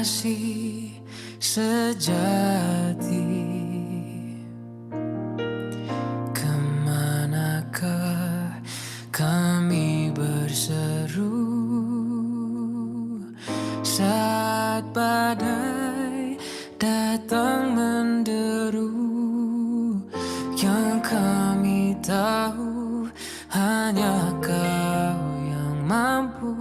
kasih sejati. Kemanakah kami berseru saat badai datang menderu? Yang kami tahu hanya Kau yang mampu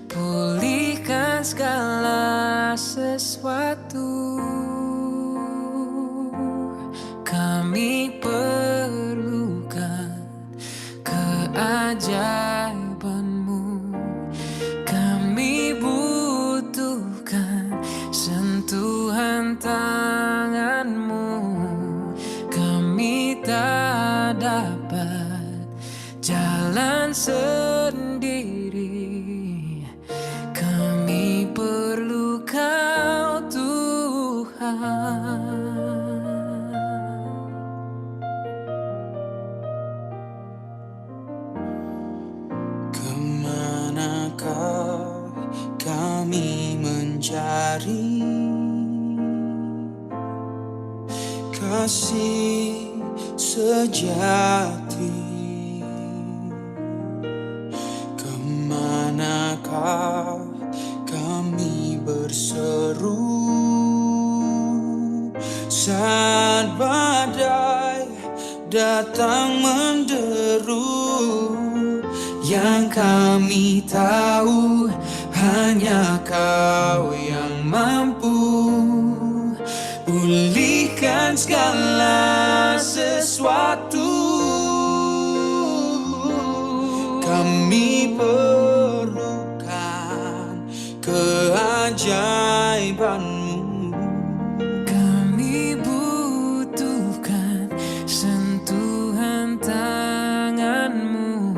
pulihkan segala sesuatu. Kami perlukan keajaiban-Mu. Kami butuhkan sentuhan tangan-Mu. Kami tak dapat jalan sendiri. Kami perlu Kau, Tuhan. Kemanakah kami mencari kasih sejati? Kemanakah kami berseru saat badai datang menderu? Yang kami tahu hanya Kau yang mampu pulihkan segala sesuatu. Kami perlukan keajaiban-Mu. Kami butuhkan sentuhan tangan-Mu.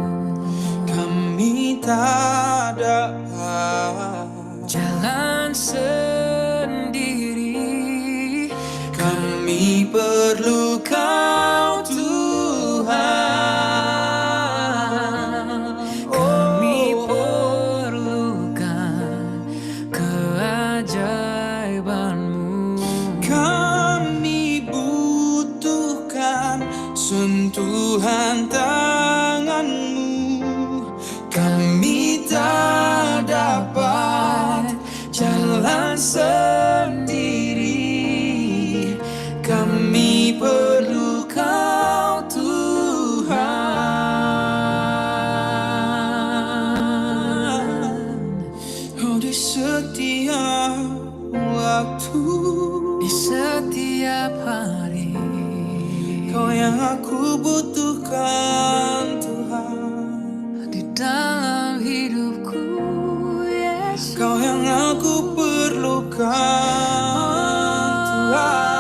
Kami tak dapat jalan sendiri. Kami perlu Kau, Tuhan. Kami perlukan keajaiban-Mu. Kami butuhkan sentuhan tangan-Mu. Kami tak dapat jalan sendiri. Kami perlu Kau, Tuhan. Oh, di setiap waktu, Di setiap hari, Kau yang aku butuhkan, Tuhan. di dalam hidupku, Yesus. Kau yang aku perlukan, Tuhan.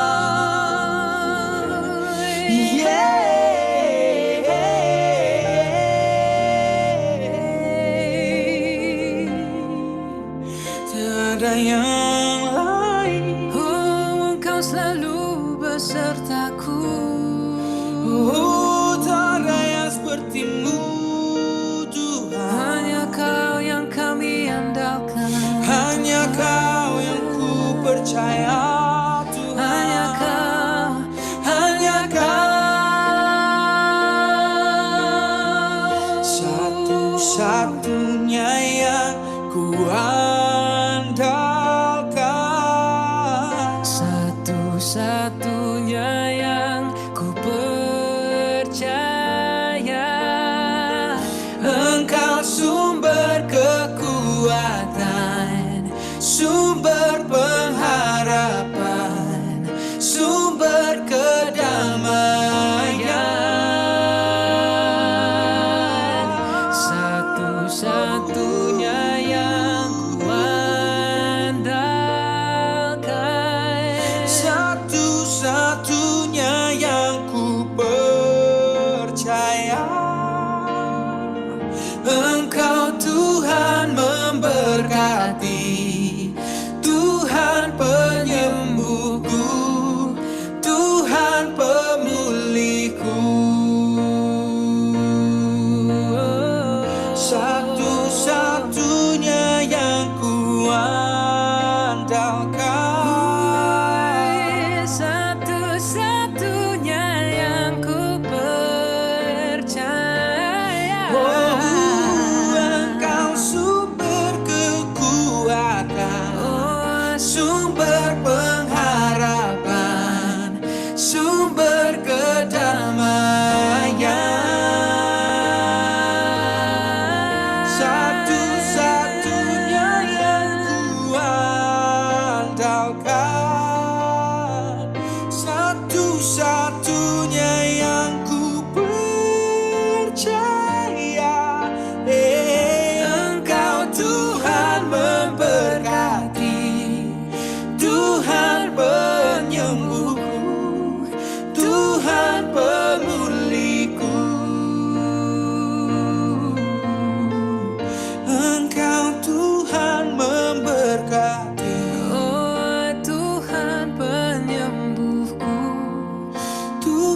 Tiada yang lain. Oh, Engkau selalu besertaku. Oh, tak ada yang seperti-Mu, Tuhan. Hanya Kau yang kami andalkan. Hanya Kau yang ku percaya.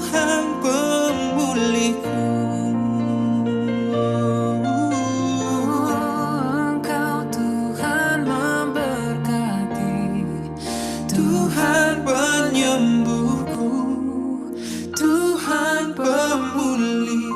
Tuhan pemulihku. Engkau Tuhan memberkati, Tuhan penyembuhku, Tuhan pemulihku.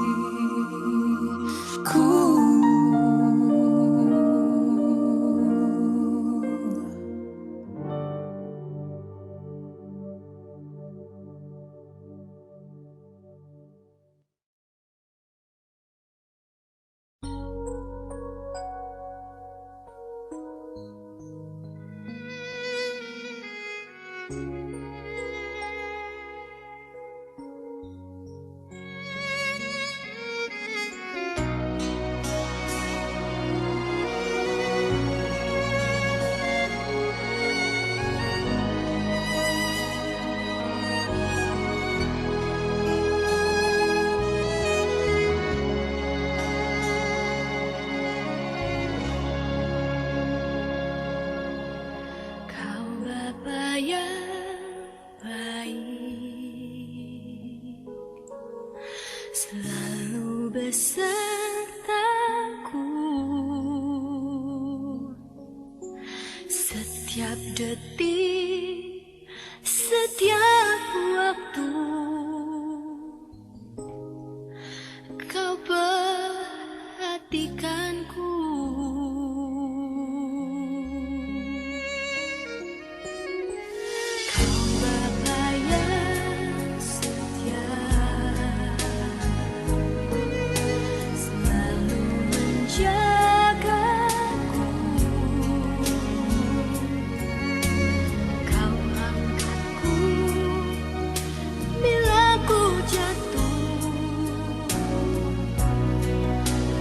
Kau Bapa yang baik, selalu besertaku setiap detik, setiap waktu. Kau perhatikanku. Kau Bapa yang setia, selalu menjagaku. Kau angkatku bila ku jatuh.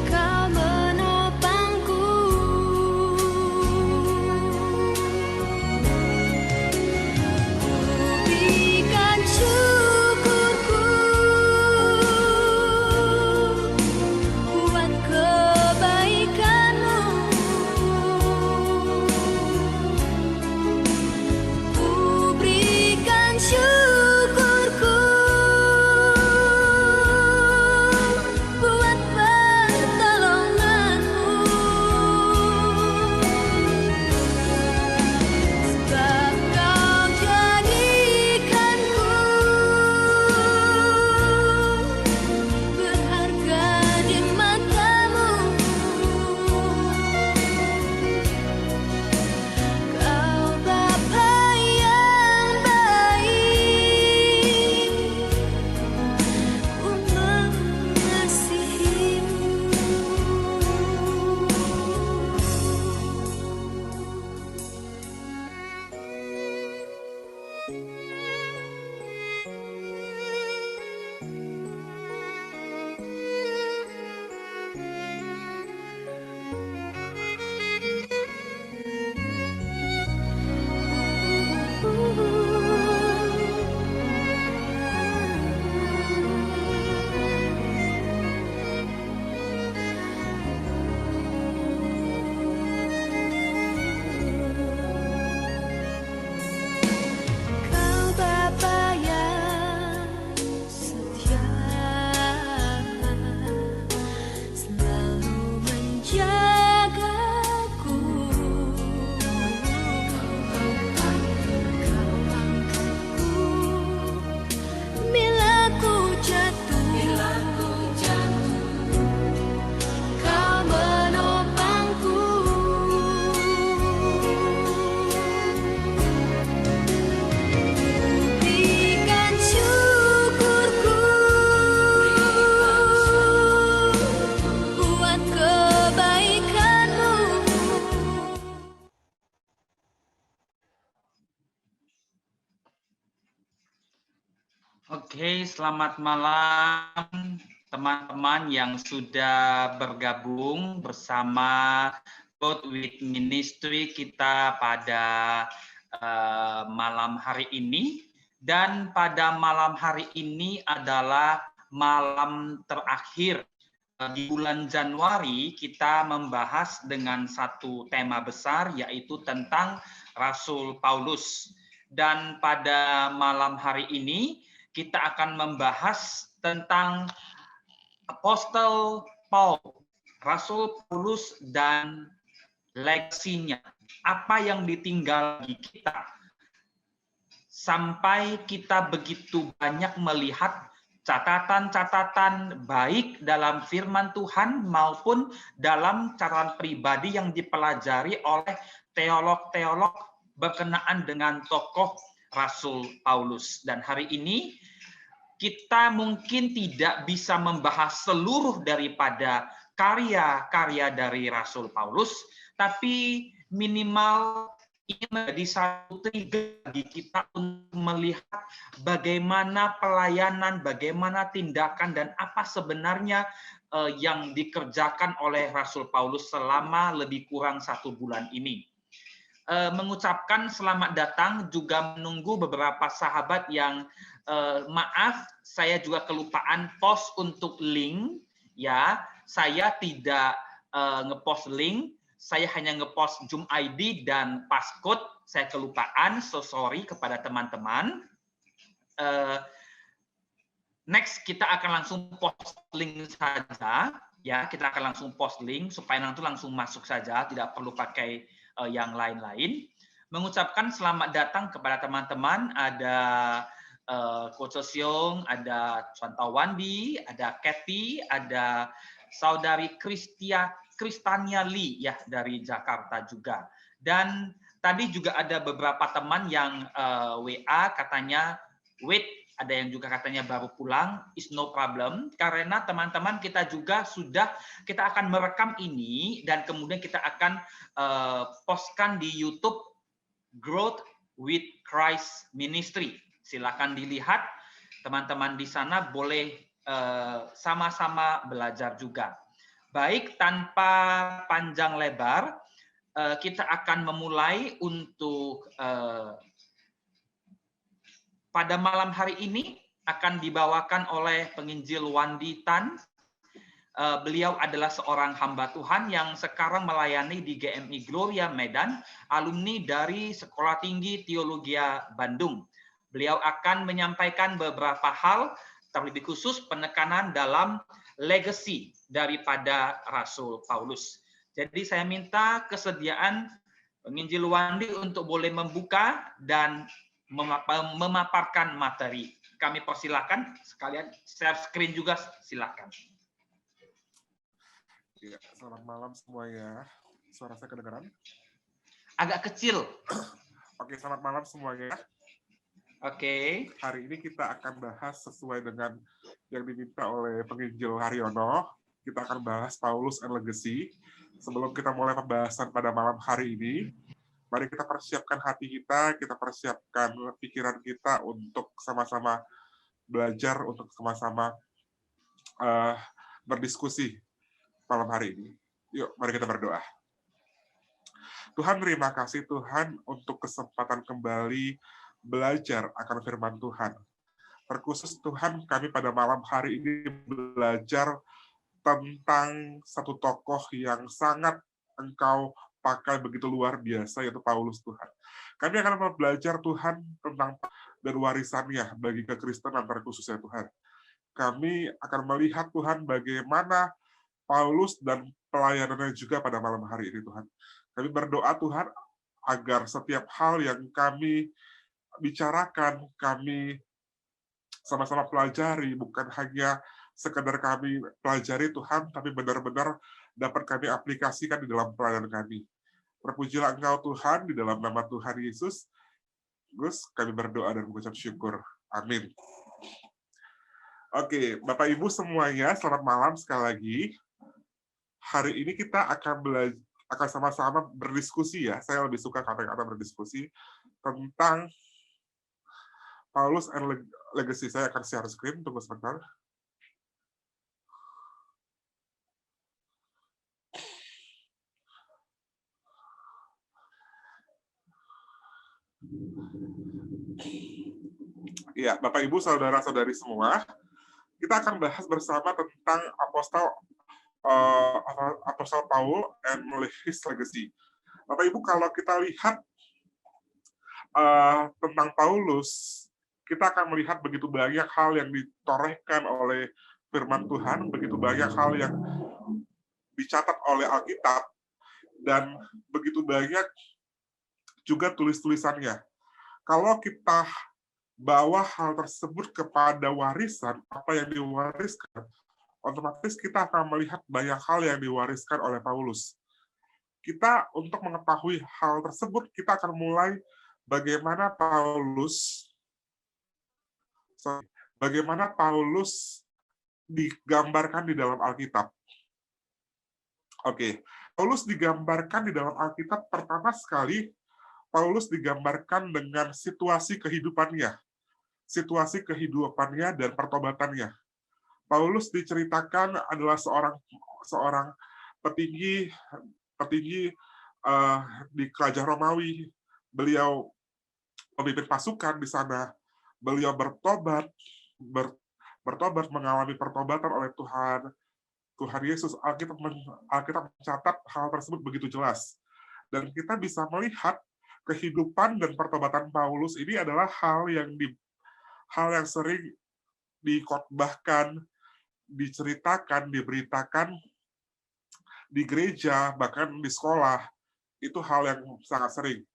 Kau menopangku. Berikan syukurku buat kebaikanmu. Ku berikan syukurku buat pertolonganmu. Sebab kau jadikanku berharga di matamu. Kau Bapa yang baik, ku Kau Bapa yang setia, selalu menjagaku. Kau angkatku bila ku jatuh. Kau menopangku. Berikan syukurku buat kebaikanmu. Oke, selamat malam teman-teman yang sudah bergabung bersama God with Ministry kita pada malam hari ini. Dan pada malam hari ini adalah malam terakhir di bulan Januari. Kita membahas dengan satu tema besar, yaitu tentang Rasul Paulus. Dan pada malam hari ini kita akan membahas tentang Apostel Paul, Rasul Paulus dan legasinya. Apa yang ditinggal di kita sampai kita begitu banyak melihat catatan-catatan baik dalam firman Tuhan maupun dalam catatan pribadi yang dipelajari oleh teolog-teolog berkenaan dengan tokoh Rasul Paulus. Dan hari ini kita mungkin tidak bisa membahas seluruh daripada karya-karya dari Rasul Paulus, tapi minimal ini menjadi satu trigger bagi kita untuk melihat bagaimana pelayanan, bagaimana tindakan, dan apa sebenarnya yang dikerjakan oleh Rasul Paulus selama lebih kurang 1 bulan ini. Mengucapkan selamat datang juga menunggu beberapa sahabat yang maaf saya juga kelupaan post untuk link ya. Saya tidak ngepost link, saya hanya ngepost Zoom ID dan passcode. Saya kelupaan, so sorry kepada teman-teman. Next kita akan langsung post link saja ya, kita akan langsung post link supaya nanti langsung masuk saja, tidak perlu pakai yang lain-lain. Mengucapkan selamat datang kepada teman-teman, ada Coach Sosiong, ada Swanta Wandi, ada Kathy, ada Saudari Kristania Lee ya dari Jakarta juga. Dan tadi juga ada beberapa teman yang WA katanya wait, ada yang juga katanya baru pulang, is no problem, karena teman-teman kita juga kita akan merekam ini dan kemudian kita akan postkan di YouTube Growth with Christ Ministry. Silakan dilihat, teman-teman di sana boleh sama-sama belajar juga. Baik, tanpa panjang lebar, kita akan memulai untuk pada malam hari ini akan dibawakan oleh penginjil Wandi Tan. Beliau adalah seorang hamba Tuhan yang sekarang melayani di GMI Gloria Medan, alumni dari Sekolah Tinggi Teologia Bandung. Beliau akan menyampaikan beberapa hal, terlebih khusus penekanan dalam legacy daripada Rasul Paulus. Jadi saya minta kesediaan penginjil Wandi untuk boleh membuka dan memaparkan materi. Kami persilakan, sekalian share screen juga silakan. Ya, selamat malam semuanya. Suara saya kedengaran? Agak kecil. Oke, selamat malam semuanya. Oke. Hari ini kita akan bahas sesuai dengan yang diminta oleh penginjil Haryono. Kita akan bahas Paulus and Legacy. Sebelum kita mulai pembahasan pada malam hari ini, mari kita persiapkan hati kita persiapkan pikiran kita untuk sama-sama belajar, untuk sama-sama berdiskusi malam hari ini. Yuk, mari kita berdoa. Tuhan, terima kasih Tuhan untuk kesempatan kembali belajar akan firman Tuhan. Terkhusus Tuhan, kami pada malam hari ini belajar tentang satu tokoh yang sangat Engkau pakai begitu luar biasa, yaitu Paulus Tuhan. Kami akan belajar Tuhan tentang dan warisannya bagi kekristenan terkhususnya Tuhan. Kami akan melihat Tuhan bagaimana Paulus dan pelayanannya juga pada malam hari ini Tuhan. Kami berdoa Tuhan agar setiap hal yang kami bicarakan, kami sama-sama pelajari, bukan hanya sekedar kami pelajari Tuhan, tapi benar-benar dapat kami aplikasikan di dalam pelayanan kami. Terpujilah Engkau Tuhan, di dalam nama Tuhan Yesus. Terus kami berdoa dan mengucap syukur. Amin. Oke, Bapak Ibu semuanya, selamat malam sekali lagi. Hari ini kita akan sama-sama berdiskusi ya. Saya lebih suka kata-kata berdiskusi tentang Paulus and Legacy. Saya akan share screen, tunggu sebentar. Ya, Bapak Ibu, saudara-saudari semua, kita akan bahas bersama tentang Apostle Paul and his legacy. Bapak Ibu, kalau kita lihat tentang Paulus, kita akan melihat begitu banyak hal yang ditorehkan oleh firman Tuhan, begitu banyak hal yang dicatat oleh Alkitab, dan begitu banyak juga tulis-tulisannya. Kalau kita bawa hal tersebut kepada warisan, apa yang diwariskan, otomatis kita akan melihat banyak hal yang diwariskan oleh Paulus. Kita untuk mengetahui hal tersebut, kita akan mulai bagaimana Paulus digambarkan di dalam Alkitab. Oke, Paulus digambarkan di dalam Alkitab pertama sekali, Paulus digambarkan dengan situasi kehidupannya dan pertobatannya. Paulus diceritakan adalah seorang petinggi di kerajaan Romawi. Beliau memimpin pasukan di sana. Beliau bertobat mengalami pertobatan oleh Tuhan Yesus. Alkitab mencatat hal tersebut begitu jelas. Dan kita bisa melihat kehidupan dan pertobatan Paulus ini adalah hal yang sering dikhotbahkan, diceritakan, diberitakan di gereja, bahkan di sekolah. Itu hal yang sangat sering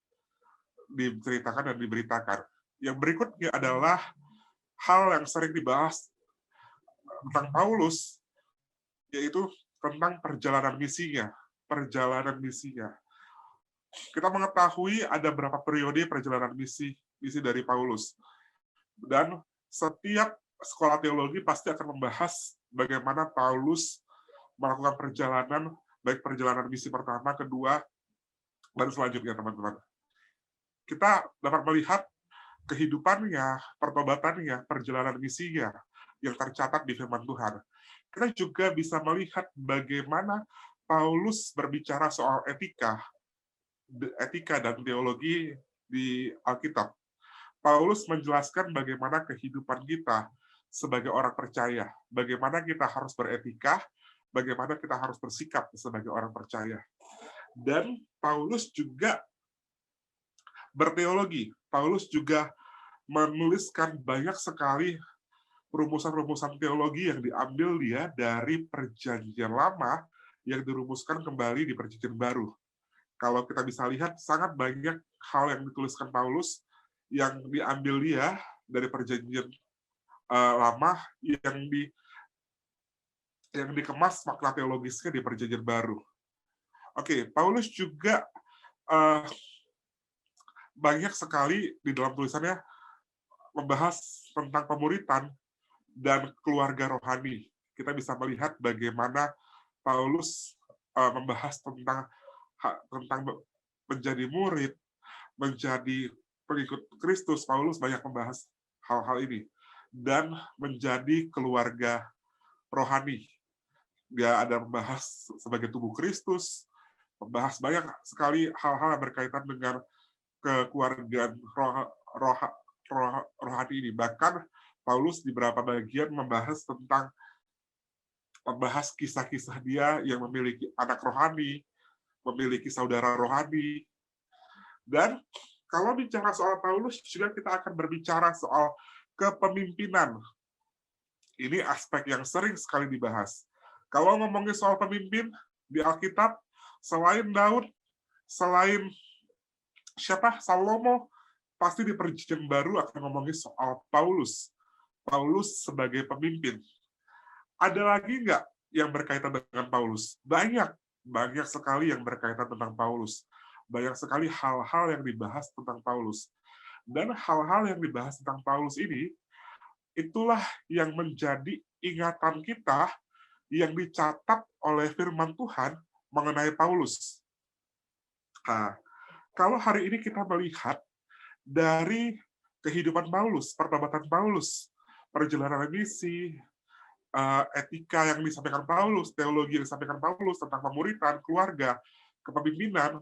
diceritakan dan diberitakan. Yang berikutnya adalah hal yang sering dibahas tentang Paulus, yaitu tentang perjalanan misinya. Kita mengetahui ada berapa periode perjalanan misi dari Paulus. Dan setiap sekolah teologi pasti akan membahas bagaimana Paulus melakukan perjalanan, baik perjalanan misi pertama, kedua, dan selanjutnya, teman-teman. Kita dapat melihat kehidupannya, pertobatannya, perjalanan misinya yang tercatat di firman Tuhan. Kita juga bisa melihat bagaimana Paulus berbicara soal etika dan teologi di Alkitab. Paulus menjelaskan bagaimana kehidupan kita sebagai orang percaya, bagaimana kita harus beretika, bagaimana kita harus bersikap sebagai orang percaya. Dan Paulus juga berteologi. Paulus juga menuliskan banyak sekali rumusan-rumusan teologi yang diambil dia dari Perjanjian Lama yang dirumuskan kembali di Perjanjian Baru. Kalau kita bisa lihat, sangat banyak hal yang dituliskan Paulus yang diambil dia dari Perjanjian Lama yang dikemas makna teologisnya di Perjanjian Baru. Oke, Paulus juga banyak sekali di dalam tulisannya membahas tentang pemuritan dan keluarga rohani. Kita bisa melihat bagaimana Paulus membahas tentang menjadi murid, menjadi pengikut Kristus. Paulus banyak membahas hal-hal ini. Dan menjadi keluarga rohani. Dia ada membahas sebagai tubuh Kristus, membahas banyak sekali hal-hal yang berkaitan dengan kekeluargaan rohani ini. Bahkan Paulus di beberapa bagian membahas kisah-kisah dia yang memiliki anak rohani, memiliki saudara rohani. Dan kalau bicara soal Paulus, juga kita akan berbicara soal kepemimpinan. Ini aspek yang sering sekali dibahas. Kalau ngomongin soal pemimpin di Alkitab, selain Daud, selain Salomo, pasti di Perjanjian Baru akan ngomongin soal Paulus. Paulus sebagai pemimpin. Ada lagi nggak yang berkaitan dengan Paulus? Banyak sekali yang berkaitan tentang Paulus. Banyak sekali hal-hal yang dibahas tentang Paulus. Dan hal-hal yang dibahas tentang Paulus ini, itulah yang menjadi ingatan kita yang dicatat oleh firman Tuhan mengenai Paulus. Nah, kalau hari ini kita melihat dari kehidupan Paulus, pertobatan Paulus, perjalanan misi, etika yang disampaikan Paulus, teologi yang disampaikan Paulus tentang pemuritan, keluarga, kepemimpinan,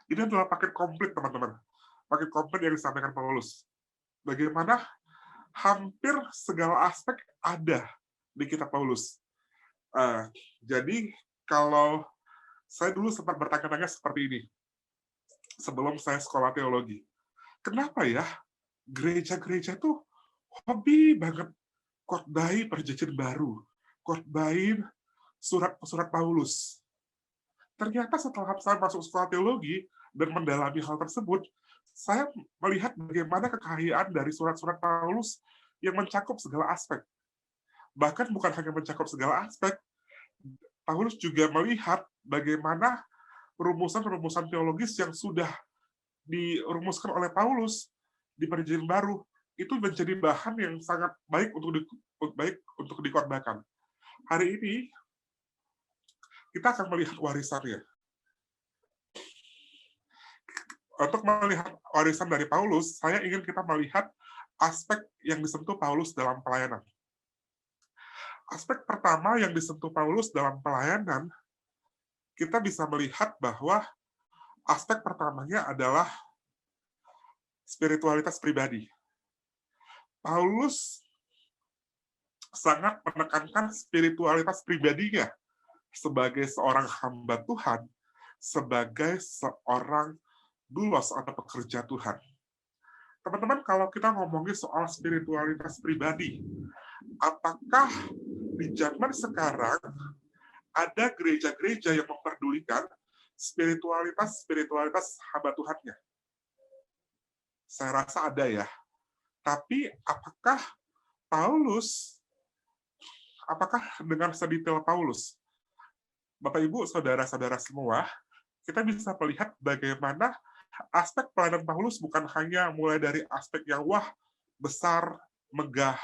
ini adalah paket komplit, teman-teman. Paket komplit yang disampaikan Paulus. Bagaimana hampir segala aspek ada di kitab Paulus. Jadi, kalau saya dulu sempat bertanya-tanya seperti ini, sebelum saya sekolah teologi. Kenapa ya gereja-gereja tuh hobi banget khotbahin perjanjian baru, khotbahin surat-surat Paulus. Ternyata setelah saya masuk sekolah teologi dan mendalami hal tersebut, saya melihat bagaimana kekayaan dari surat-surat Paulus yang mencakup segala aspek. Bahkan bukan hanya mencakup segala aspek, Paulus juga melihat bagaimana rumusan-rumusan teologis yang sudah dirumuskan oleh Paulus di Perjanjian Baru itu menjadi bahan yang sangat baik untuk dikorbankan. Hari ini kita akan melihat warisannya. Untuk melihat warisan dari Paulus, saya ingin kita melihat aspek yang disentuh Paulus dalam pelayanan. Aspek pertama yang disentuh Paulus dalam pelayanan, kita bisa melihat bahwa aspek pertamanya adalah spiritualitas pribadi. Paulus sangat menekankan spiritualitas pribadinya sebagai seorang hamba Tuhan, sebagai seorang doulos atau pekerja Tuhan. Teman-teman, kalau kita ngomongin soal spiritualitas pribadi, apakah di zaman sekarang ada gereja-gereja yang memperdulikan spiritualitas hamba Tuhannya? Saya rasa ada ya. Tapi apakah dengan sedetail Paulus? Bapak, Ibu, saudara-saudara semua, kita bisa melihat bagaimana aspek pelayanan Paulus bukan hanya mulai dari aspek yang besar, megah,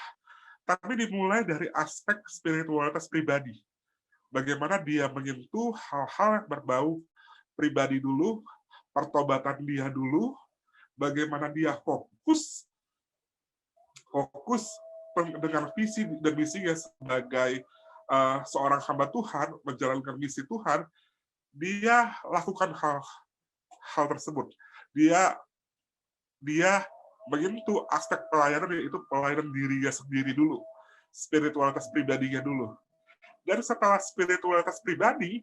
tapi dimulai dari aspek spiritualitas pribadi. Bagaimana dia menyentuh hal-hal yang berbau pribadi dulu, pertobatan dia dulu, bagaimana dia fokus dengan visi dan misinya sebagai seorang hamba Tuhan, menjalankan misi Tuhan, dia lakukan hal tersebut. Dia menyentuh aspek pelayanan, yaitu pelayanan dirinya sendiri dulu, spiritualitas pribadinya dulu. Dan setelah spiritualitas pribadi,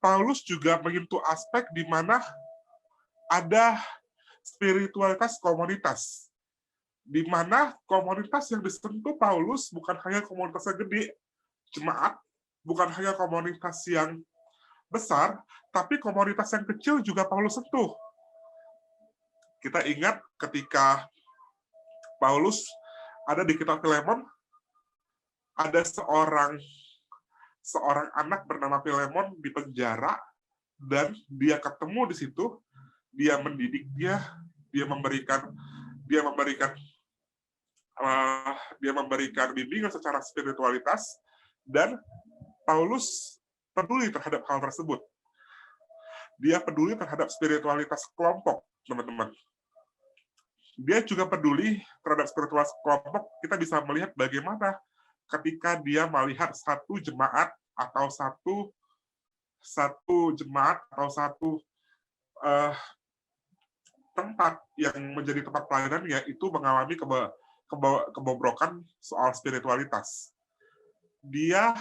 Paulus juga menyentuh aspek di mana ada spiritualitas komunitas, di mana komunitas yang disentuh Paulus bukan hanya komunitas yang gede, jemaat, bukan hanya komunitas yang besar, tapi komunitas yang kecil juga Paulus sentuh. Kita ingat ketika Paulus ada di kitab Filemon, ada seorang anak bernama Filemon di penjara, dan dia ketemu di situ, dia mendidik dia memberikan bimbingan secara spiritualitas, dan Paulus peduli terhadap hal tersebut. Dia peduli terhadap spiritualitas kelompok, teman-teman. Dia juga peduli terhadap spiritualitas kelompok. Kita bisa melihat bagaimana ketika dia melihat satu jemaat atau satu tempat yang menjadi tempat pelayanannya itu mengalami kebobrokan soal spiritualitas. Dia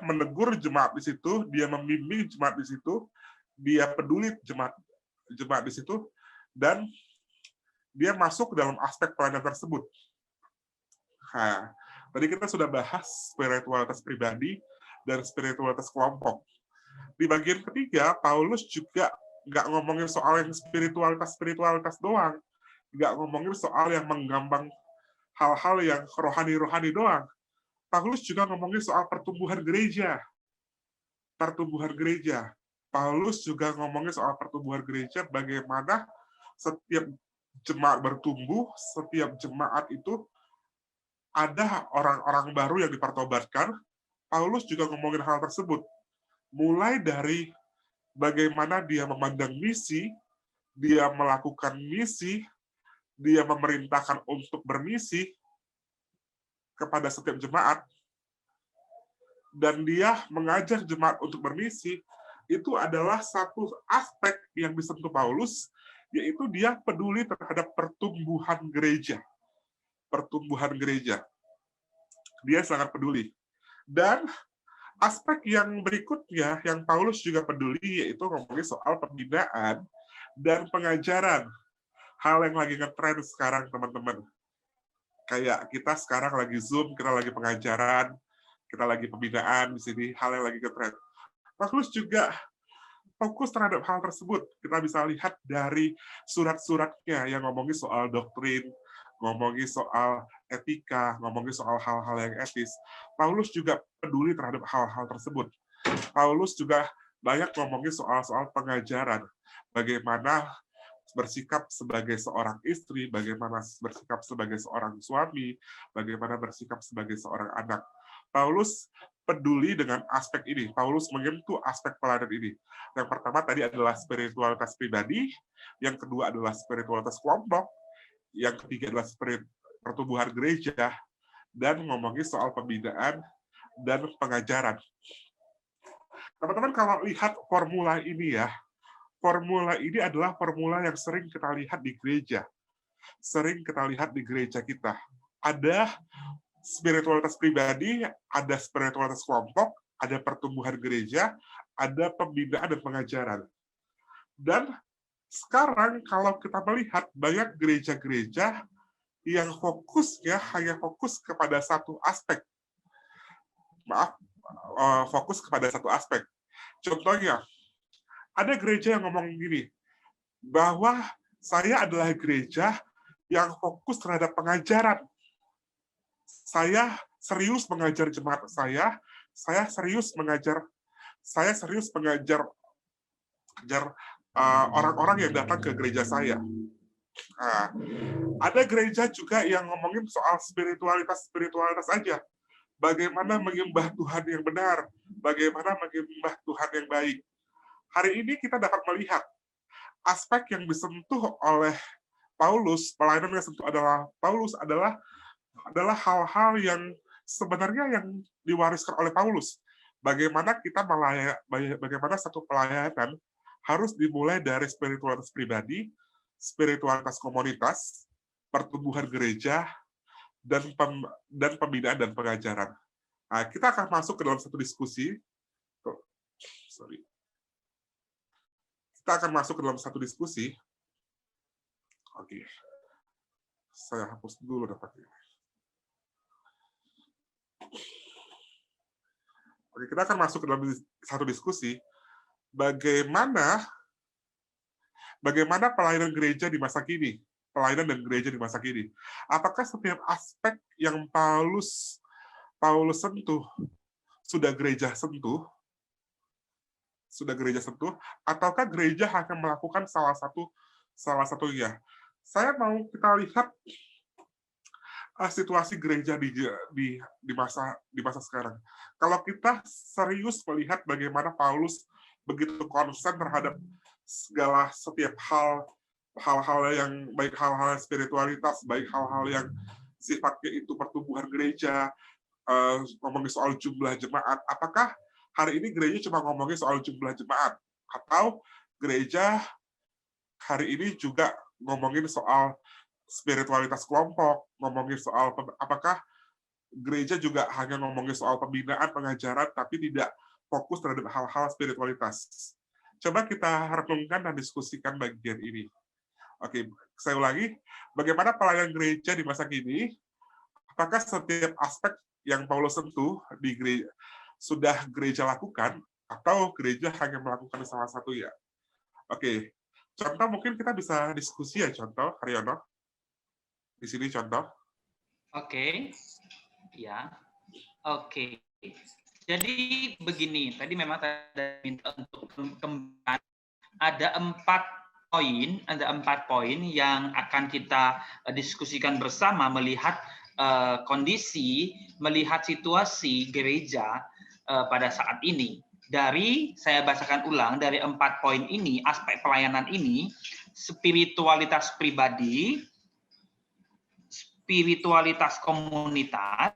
menegur jemaat di situ, dia membimbing jemaat di situ, dia peduli jemaat di situ, dan dia masuk ke dalam aspek pelayanan tersebut. Nah, tadi kita sudah bahas spiritualitas pribadi dan spiritualitas kelompok. Di bagian ketiga, Paulus juga nggak ngomongin soal yang spiritualitas doang, nggak ngomongin soal yang menggampang hal-hal yang rohani-rohani doang. Paulus juga ngomongin soal pertumbuhan gereja. Paulus juga ngomongin soal pertumbuhan gereja, bagaimana setiap jemaat bertumbuh, setiap jemaat itu ada orang-orang baru yang dipertobatkan. Paulus juga ngomongin hal tersebut. Mulai dari bagaimana dia memandang misi, dia melakukan misi, dia memerintahkan untuk bermisi kepada setiap jemaat, dan dia mengajar jemaat untuk bermisi, itu adalah satu aspek yang disentuh Paulus, yaitu dia peduli terhadap pertumbuhan gereja. Dia sangat peduli. Dan aspek yang berikutnya yang Paulus juga peduli, yaitu ngomongin soal pembinaan dan pengajaran. hal yang lagi ngetren sekarang, teman-teman. Kayak kita sekarang lagi Zoom, kita lagi pengajaran, kita lagi pembinaan di sini, hal yang lagi ngetren. Paulus juga fokus terhadap hal tersebut. Kita bisa lihat dari surat-suratnya yang ngomongin soal doktrin, ngomongin soal etika, ngomongin soal hal-hal yang etis. Paulus juga peduli terhadap hal-hal tersebut. Paulus juga banyak ngomongin soal-soal pengajaran, bagaimana bersikap sebagai seorang istri, bagaimana bersikap sebagai seorang suami, bagaimana bersikap sebagai seorang anak. Paulus peduli dengan aspek ini. Paulus menyentuh aspek pelayanan ini. Yang pertama tadi adalah spiritualitas pribadi, yang kedua adalah spiritualitas kelompok, yang ketiga adalah pertumbuhan gereja, dan ngomongin soal pembinaan dan pengajaran. Teman-teman kalau lihat formula ini ya, formula ini adalah formula yang sering kita lihat di gereja. Sering kita lihat di gereja kita. Ada spiritualitas pribadi, ada spiritualitas kelompok, ada pertumbuhan gereja, ada pembinaan dan pengajaran. Dan sekarang kalau kita melihat banyak gereja-gereja yang fokusnya hanya fokus kepada satu aspek. Fokus kepada satu aspek. Contohnya, ada gereja yang ngomong gini, bahwa saya adalah gereja yang fokus terhadap pengajaran. Saya serius mengajar jemaat saya serius mengajar orang-orang yang datang ke gereja saya. Nah, ada gereja juga yang ngomongin soal spiritualitas aja. Bagaimana menyembah Tuhan yang benar, bagaimana menyembah Tuhan yang baik. Hari ini kita dapat melihat aspek yang disentuh oleh Paulus, pelayanan yang disentuh adalah Paulus adalah hal-hal yang sebenarnya yang diwariskan oleh Paulus. Bagaimana bagaimana satu pelayanan harus dimulai dari spiritualitas pribadi, spiritualitas komunitas, pertumbuhan gereja, dan pembinaan dan pengajaran. Nah, kita akan masuk ke dalam satu diskusi. Kita akan masuk ke dalam satu diskusi. Oke. Saya hapus dulu dapatnya. Oke, kita akan masuk ke dalam satu diskusi. Bagaimana pelayanan gereja di masa kini? Pelayanan dan gereja di masa kini. Apakah setiap aspek yang Paulus sentuh sudah gereja sentuh? Ataukah gereja hanya melakukan salah satunya? Saya mau kita lihat situasi gereja di masa sekarang. Kalau kita serius melihat bagaimana Paulus begitu konsen terhadap setiap hal-hal yang baik, hal-hal spiritualitas, baik hal-hal yang sifatnya itu pertumbuhan gereja, ngomongin soal jumlah jemaat. Apakah hari ini gereja cuma ngomongin soal jumlah jemaat, atau gereja hari ini juga ngomongin soal spiritualitas kelompok, ngomongin soal apakah gereja juga hanya ngomongin soal pembinaan, pengajaran, tapi tidak fokus terhadap hal-hal spiritualitas. Coba kita renungkan dan diskusikan bagian ini. Oke, saya ulangi. Bagaimana pelayanan gereja di masa kini? Apakah setiap aspek yang Paulus sentuh di gereja sudah gereja lakukan, atau gereja hanya melakukan salah satu ya? Oke, contoh mungkin kita bisa diskusi ya, contoh, Haryono. Di sini contoh. Oke, ya. Oke. Jadi begini, tadi memang ada minta untuk kembali. Ada 4 poin yang akan kita diskusikan bersama melihat kondisi, melihat situasi gereja pada saat ini. Saya bacakan ulang dari 4 poin ini, aspek pelayanan ini, spiritualitas pribadi, spiritualitas komunitas,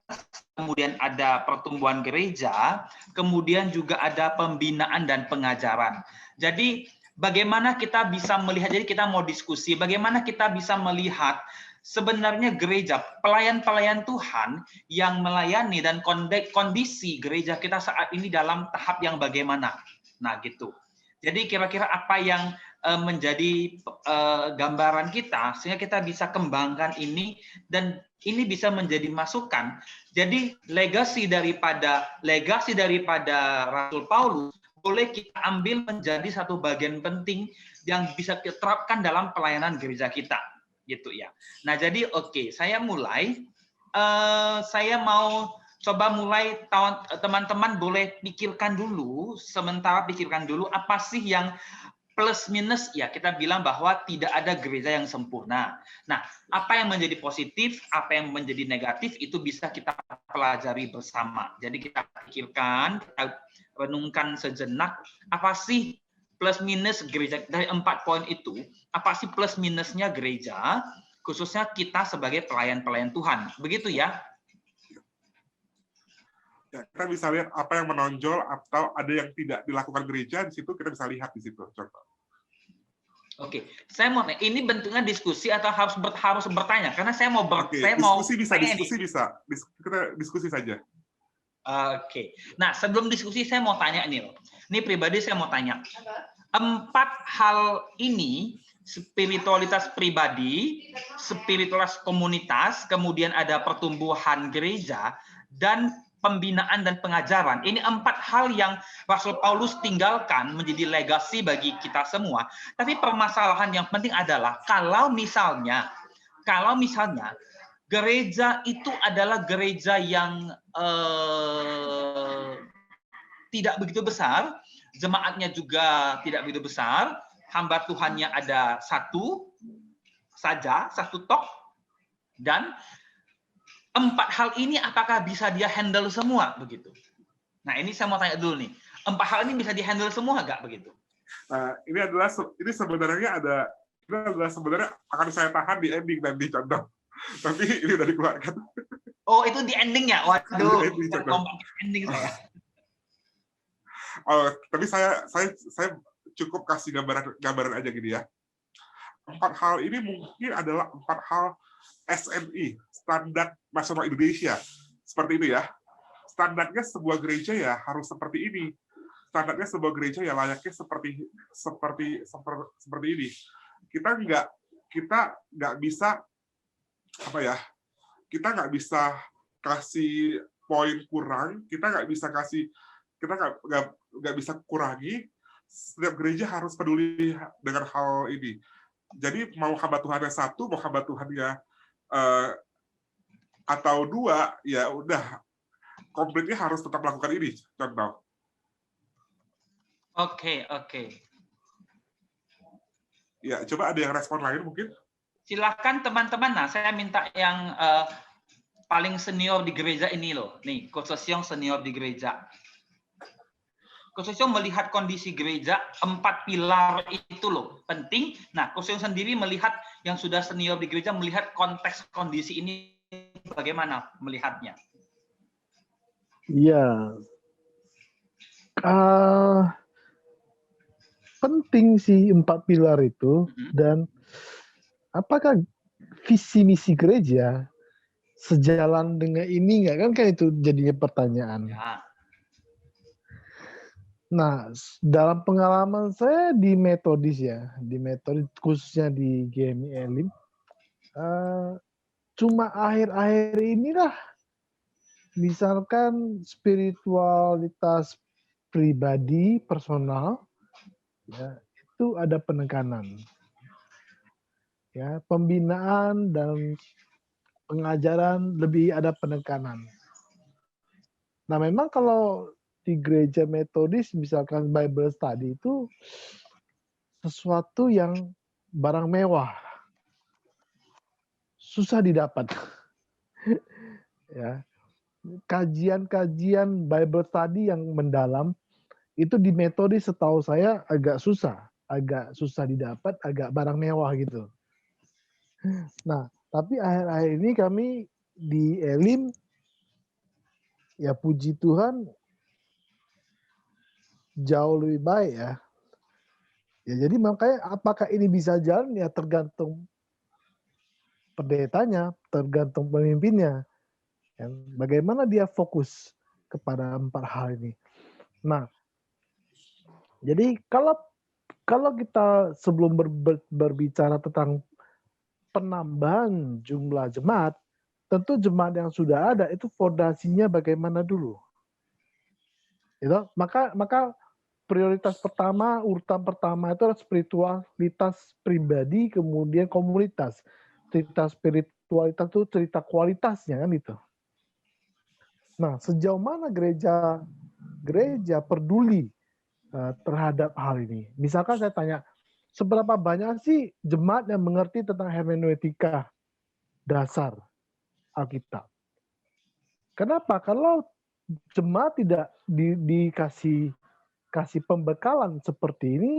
kemudian ada pertumbuhan gereja, kemudian juga ada pembinaan dan pengajaran. Jadi bagaimana kita bisa melihat, jadi kita mau diskusi, bagaimana kita bisa melihat sebenarnya gereja, pelayan-pelayan Tuhan yang melayani dan kondisi gereja kita saat ini dalam tahap yang bagaimana. Nah gitu. Jadi kira-kira apa yang menjadi gambaran kita sehingga kita bisa kembangkan ini dan ini bisa menjadi masukan. Jadi legasi daripada Rasul Paulus boleh kita ambil menjadi satu bagian penting yang bisa kita terapkan dalam pelayanan gereja kita, gitu ya. Nah, jadi oke, saya mulai. Saya mau coba mulai, teman-teman boleh pikirkan dulu, apa sih yang plus minus, ya kita bilang bahwa tidak ada gereja yang sempurna. Nah, apa yang menjadi positif, apa yang menjadi negatif, itu bisa kita pelajari bersama. Jadi kita pikirkan, kita renungkan sejenak, apa sih plus minus gereja, dari 4 poin itu, apa sih plus minusnya gereja, khususnya kita sebagai pelayan-pelayan Tuhan. Begitu ya? Ya, kita bisa lihat apa yang menonjol atau ada yang tidak dilakukan gereja, di situ kita bisa lihat di situ contoh. Oke, saya mau ini bentuknya diskusi atau harus bertanya karena saya mau kita diskusi saja. Oke. Nah, sebelum diskusi saya mau tanya nih. Ini pribadi saya mau tanya. 4 hal ini, spiritualitas pribadi, spiritualitas komunitas, kemudian ada pertumbuhan gereja dan pembinaan dan pengajaran. Ini 4 hal yang Rasul Paulus tinggalkan menjadi legasi bagi kita semua. Tapi permasalahan yang penting adalah kalau misalnya gereja itu adalah gereja yang tidak begitu besar, jemaatnya juga tidak begitu besar, hamba Tuhannya ada satu tok, dan 4 hal ini apakah bisa dia handle semua begitu? Nah, ini saya mau tanya dulu nih. 4 hal ini bisa di-handle semua nggak begitu? Nah, ini sebenarnya akan saya tahan di ending dan di contoh. Tapi ini udah dikeluarkan. Oh, itu di ending ya? Waduh, ending saya. Oh, tapi saya cukup kasih gambaran aja gini ya. 4 hal ini mungkin adalah 4 hal SNI, Standar Nasional Indonesia. Seperti itu ya. Standarnya sebuah gereja ya harus seperti ini. Standarnya sebuah gereja ya layaknya seperti ini. Kita nggak bisa kasih poin kurang, kita nggak bisa kurangi. Setiap gereja harus peduli dengan hal ini. Jadi mau hamba Tuhannya 1, mau hamba Tuhannya atau 2, ya udah komplitnya harus tetap melakukan ini. Contoh. Oke. Ya, coba ada yang respon lain mungkin? Silakan teman-teman. Nah, saya minta yang paling senior di gereja ini loh. Nih, Coach Sosiong senior di gereja. Coach Sosiong melihat kondisi gereja, 4 pilar itu loh penting. Nah, Coach Sosiong sendiri melihat yang sudah senior di gereja, melihat konteks kondisi ini bagaimana melihatnya? Iya. Penting sih 4 pilar itu, dan apakah visi misi gereja sejalan dengan ini nggak, kan itu jadinya pertanyaan. Ya. Nah, dalam pengalaman saya di metodis khususnya di GMI Elim, cuma akhir-akhir inilah misalkan spiritualitas pribadi, personal, ya, itu ada penekanan. Ya, pembinaan dan pengajaran lebih ada penekanan. Nah, memang kalau di gereja metodis misalkan Bible study itu sesuatu yang barang mewah, susah didapat. Ya, kajian Bible study yang mendalam itu di metodis setahu saya agak susah didapat, agak barang mewah gitu. Nah, tapi akhir-akhir ini kami di Elim, ya puji Tuhan, jauh lebih baik ya. Ya jadi makanya apakah ini bisa jalan ya tergantung pendetanya, tergantung pemimpinnya. Ya, bagaimana dia fokus kepada 4 hal ini. Nah, jadi kalau kita sebelum berbicara tentang penambahan jumlah jemaat, tentu jemaat yang sudah ada itu fondasinya bagaimana dulu. Gitu? Maka prioritas pertama, urutan pertama itu adalah spiritualitas pribadi, kemudian komunitas. Cerita spiritualitas itu cerita kualitasnya kan itu. Nah, sejauh mana gereja peduli terhadap hal ini? Misalkan saya tanya, seberapa banyak sih jemaat yang mengerti tentang hermeneutika dasar Alkitab? Kenapa? Kalau jemaat tidak dikasih pembekalan seperti ini,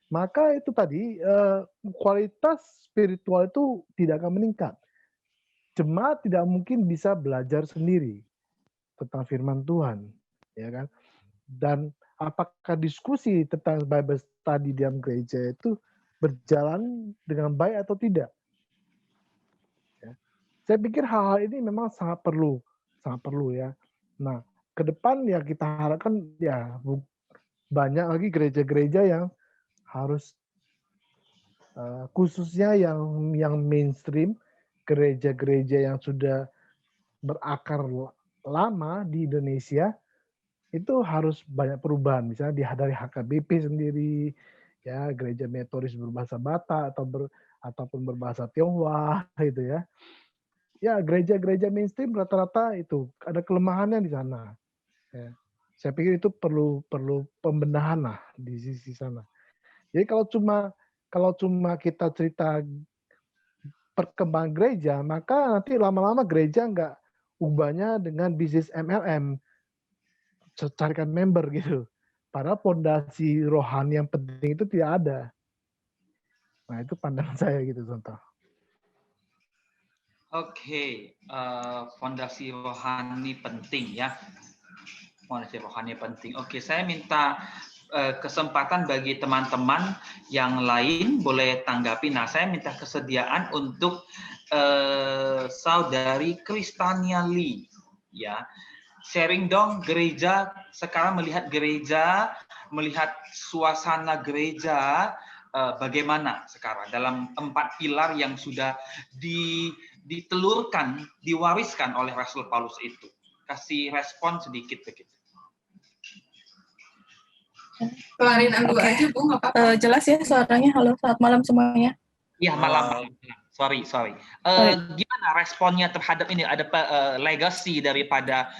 maka itu tadi kualitas spiritual itu tidak akan meningkat. Jemaat tidak mungkin bisa belajar sendiri tentang firman Tuhan, ya kan? Dan apakah diskusi tentang Bible study di dalam gereja itu berjalan dengan baik atau tidak? Ya. Saya pikir hal-hal ini memang sangat perlu ya. Nah, ke depan ya kita harapkan ya banyak lagi gereja-gereja yang harus khususnya yang mainstream, gereja-gereja yang sudah berakar lama di Indonesia itu harus banyak perubahan. Misalnya dari HKBP sendiri, ya gereja metodis berbahasa Batak ataupun berbahasa Tionghoa gitu ya. Ya gereja-gereja mainstream rata-rata itu ada kelemahannya di sana. Ya. Saya pikir itu perlu pembenahan lah di sisi sana. Jadi kalau cuma kita cerita perkembangan gereja, maka nanti lama-lama gereja nggak ubahnya dengan bisnis MLM, carikan member gitu. Padahal fondasi rohani yang penting itu tidak ada. Nah itu pandangan saya gitu contoh. Oke, fondasi rohani penting ya. Fondasi rohani penting. Oke, saya minta kesempatan bagi teman-teman yang lain boleh tanggapi. Nah, saya minta kesediaan untuk saudari Kristania Lee, ya. Sharing dong gereja sekarang, melihat suasana gereja bagaimana sekarang dalam 4 pilar yang sudah ditelurkan, diwariskan oleh Rasul Paulus itu. Kasih respon sedikit begitu. Kelarin dulu aja, Bu, nggak apa-apa. Jelas ya suaranya. Halo, selamat malam semuanya. Iya, malam. Sorry. Gimana responnya terhadap ini? Ada legacy daripada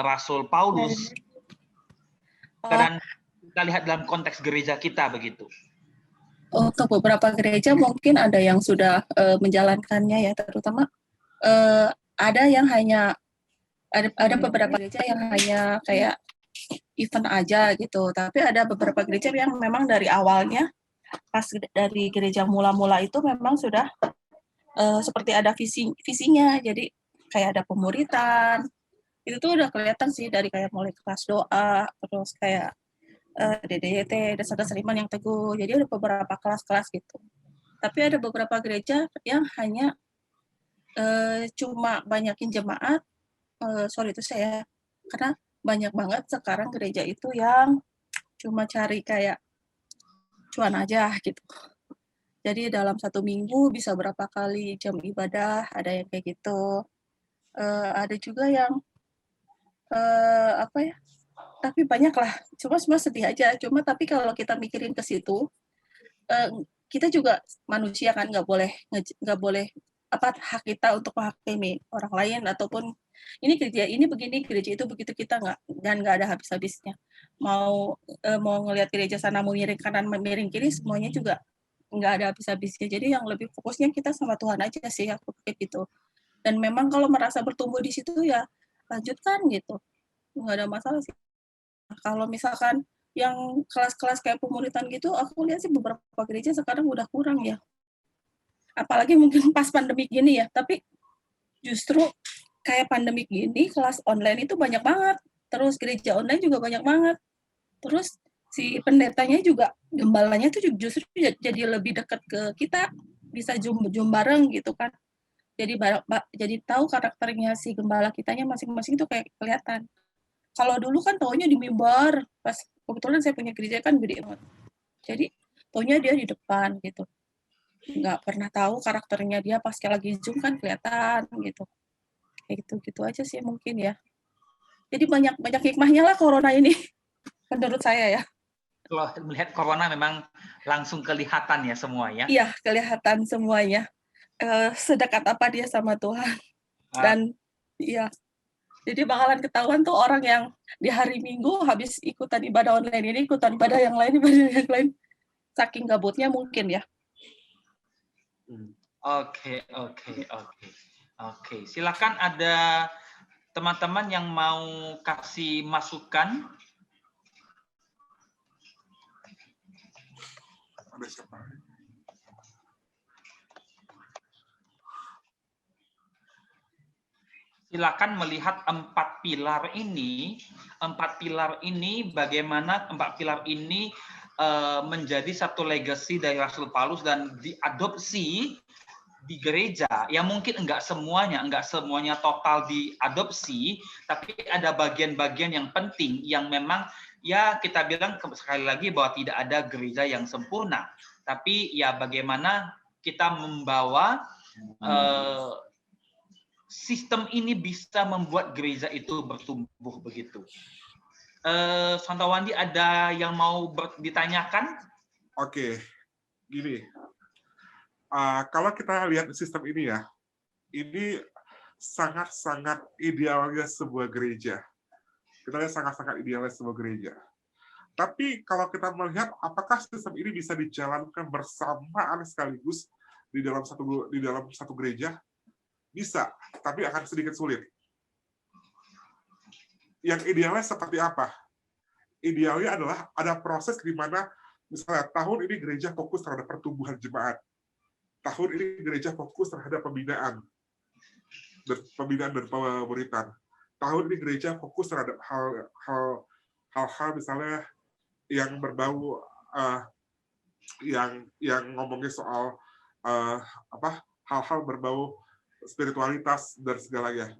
Rasul Paulus. Dan kita lihat dalam konteks gereja kita begitu. Untuk beberapa gereja mungkin ada yang sudah menjalankannya ya, terutama ada yang hanya ada beberapa gereja yang hanya kayak event aja gitu, tapi ada beberapa gereja yang memang dari awalnya pas dari gereja mula-mula itu memang sudah seperti ada visinya, jadi kayak ada pemuritan, itu tuh udah kelihatan sih dari kayak mulai kelas doa, terus kayak DDYT, dasar-dasar iman yang teguh, jadi ada beberapa kelas-kelas gitu. Tapi ada beberapa gereja yang hanya cuma banyakin jemaat, itu saya, karena banyak banget sekarang gereja itu yang cuma cari kayak cuan aja gitu. Jadi dalam 1 minggu bisa berapa kali jam ibadah, ada yang kayak gitu. Ada juga yang tapi banyak lah. Cuma sedih aja. Tapi kalau kita mikirin ke situ, kita juga manusia kan, nggak boleh hak kita untuk menghakimi orang lain ataupun ini gereja ini begini, gereja itu begitu, kita nggak ada habis-habisnya. Mau ngelihat gereja sana mau miring kanan, miring kiri, semuanya juga nggak ada habis-habisnya. Jadi yang lebih fokusnya kita sama Tuhan aja sih, aku kayak gitu. Dan memang kalau merasa bertumbuh di situ ya lanjutkan gitu, nggak ada masalah sih. Nah, kalau misalkan yang kelas-kelas kayak pemuritan gitu, aku lihat sih beberapa gereja sekarang udah kurang ya. Apalagi mungkin pas pandemi gini ya, tapi justru kayak pandemi gini kelas online itu banyak banget, terus gereja online juga banyak banget, terus si pendetanya juga, gembalanya itu justru jadi lebih dekat ke kita, bisa zoom bareng gitu kan. Jadi tahu karakternya si gembala kitanya masing-masing itu kayak kelihatan. Kalau dulu kan taunya di mimbar, pas kebetulan saya punya gereja kan gede banget. Jadi fotonya dia di depan gitu. Nggak pernah tahu karakternya dia pas lagi Zoom kan kelihatan gitu. Kayak gitu-gitu aja sih mungkin ya. Jadi banyak hikmahnya lah corona ini menurut saya ya. Kalau melihat corona memang langsung kelihatan ya semua ya. Iya, kelihatan semuanya. Sedekat apa dia sama Tuhan. Ah, Dan iya, jadi bakalan ketahuan tuh orang yang di hari Minggu habis ikutan ibadah online ini, ikutan ibadah yang lain, saking gabutnya mungkin ya. Oke. Silakan ada teman-teman yang mau kasih masukan. Ada siapa? Silakan melihat empat pilar ini bagaimana empat pilar ini menjadi satu legacy dari Rasul Paulus dan diadopsi di gereja. Ya mungkin enggak semuanya total diadopsi, tapi ada bagian-bagian yang penting yang memang ya kita bilang sekali lagi bahwa tidak ada gereja yang sempurna. Tapi ya bagaimana kita membawa sistem ini bisa membuat gereja itu bertumbuh begitu. Santawandi ada yang mau ditanyakan? Oke, gini. Kalau kita lihat sistem ini ya, ini sangat-sangat idealnya sebuah gereja. Kita lihat sangat-sangat idealnya sebuah gereja. Tapi kalau kita melihat apakah sistem ini bisa dijalankan bersamaan sekaligus di dalam satu gereja? Bisa, tapi akan sedikit sulit. Yang idealnya seperti apa? Idealnya adalah ada proses di mana misalnya tahun ini gereja fokus terhadap pertumbuhan jemaat. Tahun ini gereja fokus terhadap pembinaan dan pemuritan. Tahun ini gereja fokus terhadap hal-hal misalnya yang berbau yang ngomongin soal hal-hal berbau spiritualitas dan segalanya.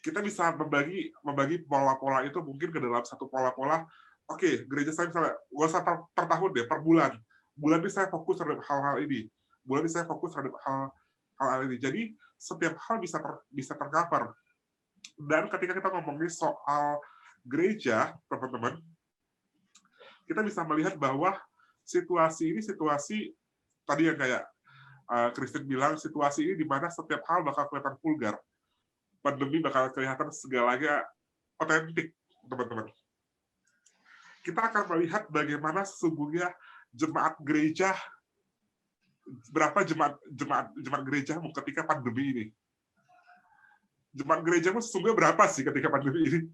Kita bisa membagi pola-pola itu mungkin ke dalam satu pola-pola. Oke, gereja saya misalnya nggak usah per tahun deh, per bulan. Bulan ini saya fokus terhadap hal-hal ini. Bulan ini saya fokus terhadap hal-hal ini. Jadi setiap hal bisa tercover. Dan ketika kita ngomongin soal gereja, teman-teman, kita bisa melihat bahwa situasi ini situasi tadi yang kayak Kristen bilang, situasi ini di mana setiap hal bakal kelihatan vulgar. Pandemi bakal kelihatan segalanya otentik, teman-teman. Kita akan melihat bagaimana sesungguhnya jemaat gereja, berapa jemaat gereja ketika pandemi ini. Jemaat gerejamu sesungguhnya berapa sih ketika pandemi ini?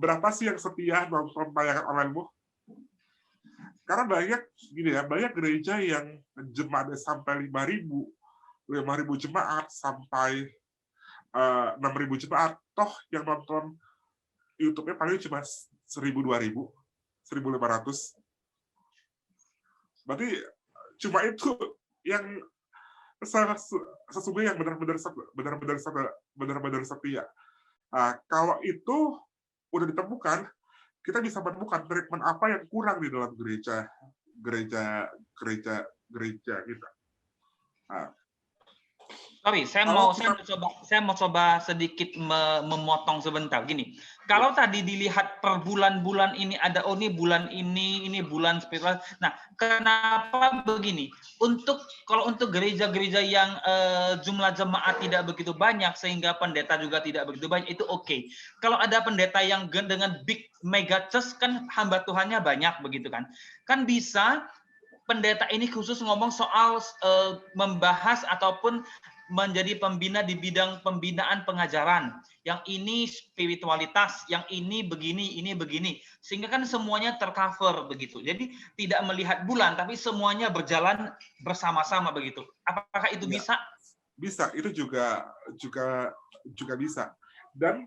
Berapa sih yang setia nonton tayangan online-mu? Karena banyak gereja yang jemaatnya sampai 5.000 jemaat sampai 6.000 jemaat, toh yang nonton YouTube-nya paling cuma 1.000, 2.000, 1.500. Berarti cuma itu yang sesungguhnya yang benar-benar setia. Kalau itu udah ditemukan, kita bisa menemukan treatment apa yang kurang di dalam gereja kita. Sorry, saya mau coba sedikit memotong sebentar. Gini, kalau tadi dilihat per bulan-bulan ini ada ini bulan spiritual. Nah, kenapa begini? Kalau untuk gereja-gereja yang jumlah jemaat tidak begitu banyak sehingga pendeta juga tidak begitu banyak, itu oke. Kalau ada pendeta yang dengan big mega church kan hamba Tuhannya banyak begitu kan? Kan bisa pendeta ini khusus ngomong soal membahas ataupun menjadi pembina di bidang pembinaan pengajaran. Yang ini spiritualitas, yang ini begini. Sehingga kan semuanya tercover begitu. Jadi tidak melihat bulan, tapi semuanya berjalan bersama-sama begitu. Apakah itu bisa? Bisa, itu juga bisa. Dan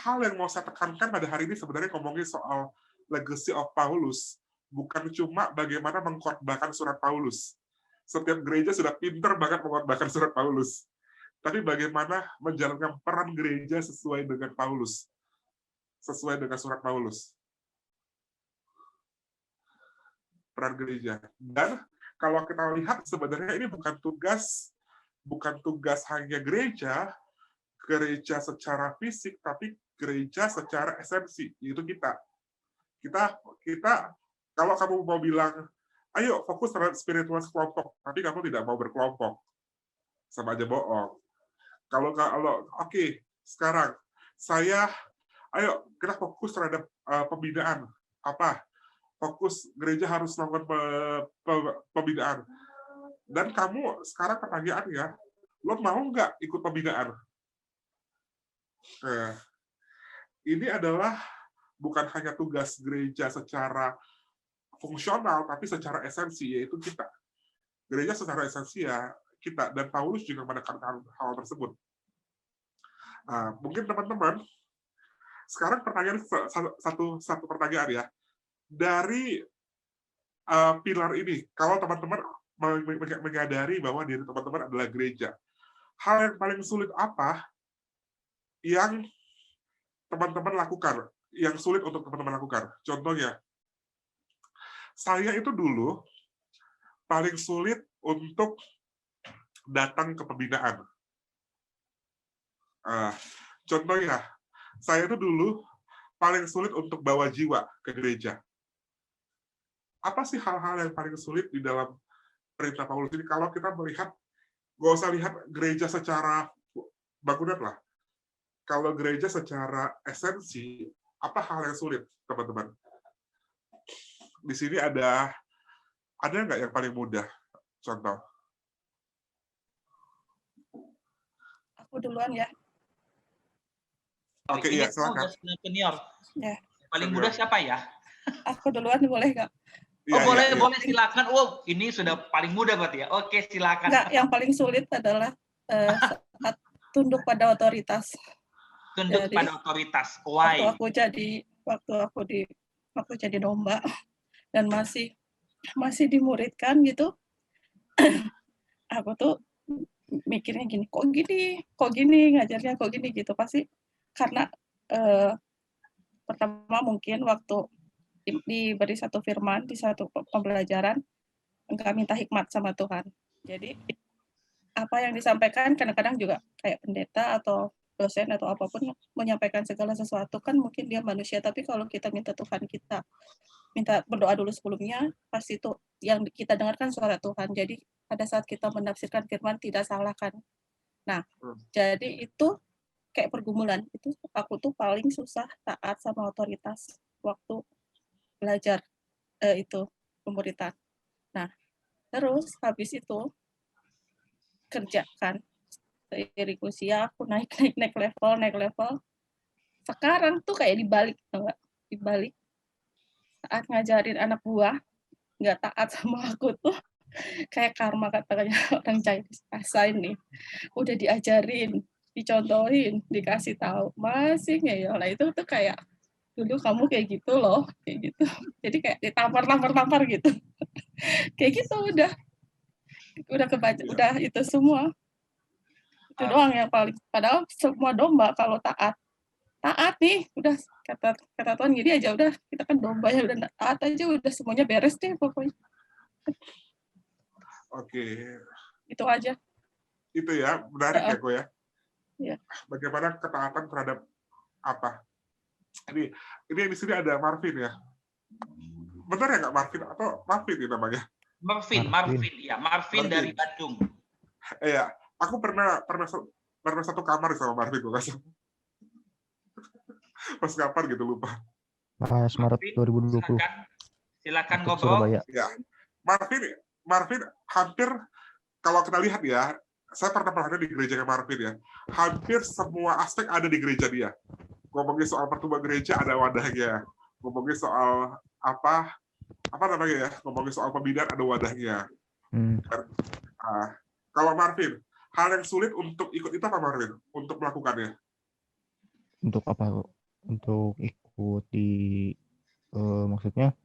hal yang mau saya tekankan pada hari ini sebenarnya ngomongin soal legacy of Paulus. Bukan cuma bagaimana mengkhotbahkan surat Paulus. Setiap gereja sudah pintar banget mengkhotbahkan surat Paulus. Tapi bagaimana menjalankan peran gereja sesuai dengan Paulus. Sesuai dengan surat Paulus. peran gereja. Dan kalau kita lihat sebenarnya ini bukan tugas hanya gereja secara fisik, tapi gereja secara esensi, yaitu kita. Kita kalau kamu mau bilang, ayo fokus terhadap spiritual kelompok, tapi kamu tidak mau berkelompok, sama aja bohong. Kalau oke, sekarang ayo kita fokus terhadap pembinaan. Apa? Fokus gereja harus melakukan pembinaan. Dan kamu sekarang pertanyaannya, lo mau nggak ikut pembinaan? Ini adalah bukan hanya tugas gereja secara fungsional, tapi secara esensi, yaitu kita. Gereja secara esensi ya kita, dan Paulus juga menekankan hal tersebut. Mungkin teman-teman, sekarang pertanyaan satu pertanyaan ya. Dari pilar ini, kalau teman-teman menyadari bahwa diri teman-teman adalah gereja, hal yang paling sulit apa yang teman-teman lakukan, yang sulit untuk teman-teman lakukan? Contohnya, saya itu dulu paling sulit untuk datang ke pembinaan. Contohnya, saya itu dulu paling sulit untuk bawa jiwa ke gereja. Apa sih hal-hal yang paling sulit di dalam perintah Paulus ini? Kalau kita melihat, nggak usah lihat gereja secara bangunan lah. Kalau gereja secara esensi, apa hal yang sulit, teman-teman? Di sini ada nggak yang paling mudah? Contoh. Aku duluan ya. Oke, iya, silakan. Ya. Paling mudah siapa ya? Aku duluan boleh nggak? Oh, boleh, silakan. Oh, ini sudah paling mudah berarti ya. Oke, silakan. Nggak, yang paling sulit adalah saat tunduk pada otoritas. Tunduk Jadi, pada otoritas. Why? Waktu aku jadi domba dan masih dimuridkan gitu. Aku tuh mikirnya gini, kok gini ngajarnya kok gini gitu. Pasti karena pertama mungkin waktu diberi satu firman di satu pembelajaran, enggak minta hikmat sama Tuhan. Jadi apa yang disampaikan kadang-kadang juga kayak pendeta atau dosen atau apapun menyampaikan segala sesuatu, kan mungkin dia manusia, tapi kalau kita minta Tuhan, kita minta berdoa dulu sebelumnya, pasti itu yang kita dengarkan suara Tuhan. Jadi pada saat kita menafsirkan firman tidak salah kan. Nah, jadi itu kayak pergumulan. Itu aku tuh paling susah taat sama otoritas waktu belajar itu pemuritan. Nah, terus habis itu kerjakan seiring usia aku naik level. Sekarang tuh kayak dibalik saat ngajarin anak buah nggak taat sama aku tuh kayak karma katanya orang Chinese. Rasain nih, udah diajarin, dicontohin, dikasih tahu, masih ngeyel. Nah itu tuh kayak dulu kamu kayak gitu loh, kayak gitu. Jadi kayak ditampar gitu. Kayak gitu udah kebaca, udah itu semua. Itu doang yang paling, padahal semua domba kalau taat nih, udah kata Tuhan gini aja, udah kita kan domba ya, udah taat aja, udah semuanya beres deh pokoknya. Oke. Itu aja. Itu ya, menarik ya, Ko ya. Iya. Bagaimana ketaatan terhadap apa? Ini di sini ada Marvin ya. Benar ya nggak Marvin atau Marvin ini namanya? Marvin ya, Marvin dari Bandung. Iya, aku pernah satu kamar sama Marvin tuh, pas kapan gitu lupa. Pas Maret 2020. Silakan ngobrol. Surabaya. Ya, Marvin hampir, kalau kita lihat ya, saya pernah di gerejanya Marvin ya, hampir semua aspek ada di gereja dia. Ngomongin soal pertumbuhan gereja ada wadahnya, ngomongin soal apa namanya ya, ngomongin soal pembinaan ada wadahnya. Kalau Marvin, hal yang sulit untuk ikut itu apa Marvin? Untuk melakukannya? Untuk apa? Untuk ikut di maksudnya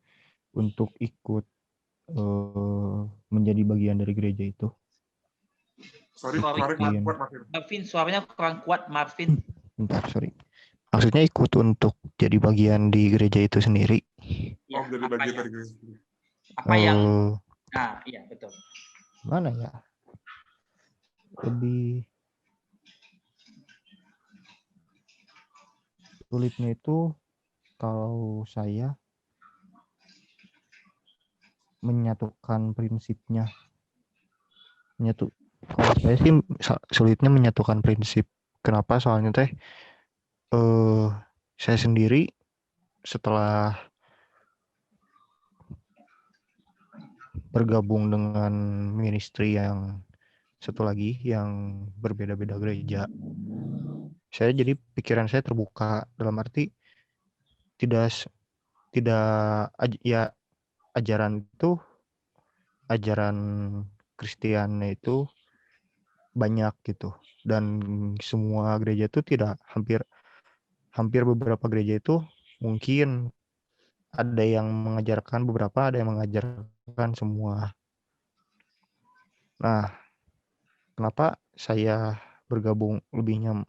untuk ikut menjadi bagian dari gereja itu. Sorry, kurang kuat Marvin. Marvin, suaranya kurang kuat Marvin. Bentar, sorry. Maksudnya ikut untuk jadi bagian di gereja itu sendiri. Ya, jadi bagian dari gereja. Apa yang eh, iya betul. mana ya? Lebih sulitnya itu kalau saya menyatukan prinsipnya. Kalau saya sih sulitnya menyatukan prinsip. Kenapa? Soalnya teh saya sendiri setelah bergabung dengan ministry yang satu lagi yang berbeda-beda gereja, saya jadi pikiran saya terbuka, dalam arti tidak ya ajaran Kristiannya itu banyak gitu, dan semua gereja itu hampir beberapa gereja itu mungkin ada yang mengajarkan beberapa, ada yang mengajarkan semua. Nah, kenapa saya bergabung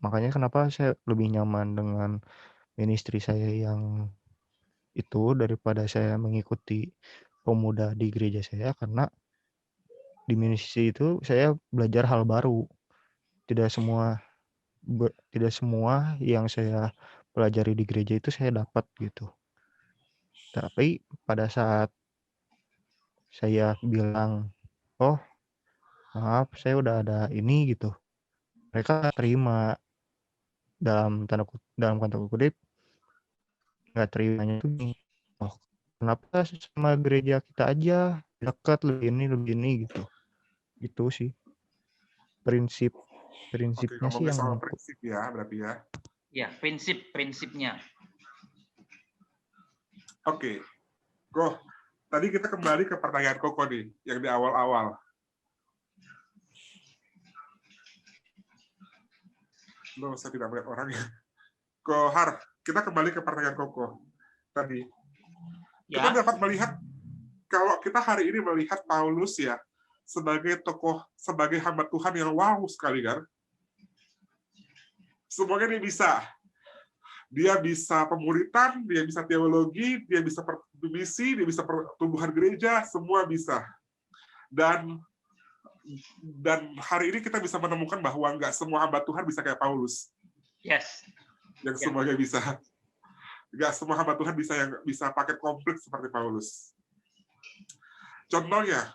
makanya kenapa saya lebih nyaman dengan ministry saya yang itu daripada saya mengikuti pemuda di gereja saya, karena di ministry itu saya belajar hal baru. Tidak semua yang saya pelajari di gereja itu saya dapat gitu. Tapi pada saat saya bilang, oh maaf saya udah ada ini gitu, mereka terima, dalam kata kutip nggak terimanya tuh gini, oh kenapa sama gereja kita aja dekat lebih ini gitu. Itu sih Oke, prinsipnya sih ngomongin yang soal prinsip ya, berarti ya. Ya, prinsipnya. Oke, Go. Tadi kita kembali ke pertanyaan Koko nih, yang di awal-awal. Loh, saya tidak melihat orangnya. Kohar, kita kembali ke pertanyaan Koko tadi. Kita Ya. dapat melihat, kalau kita hari ini melihat Paulus ya, sebagai tokoh, sebagai hamba Tuhan yang wow sekali kan. Semuanya dia bisa. Dia bisa pemuritan, dia bisa teologi, dia bisa misi, dia bisa pertumbuhan gereja, semua bisa. Dan hari ini kita bisa menemukan bahwa nggak semua hamba Tuhan bisa kayak Paulus. Yes. Yang semuanya bisa. Nggak semua hamba Tuhan bisa paket komplit seperti Paulus. Contohnya,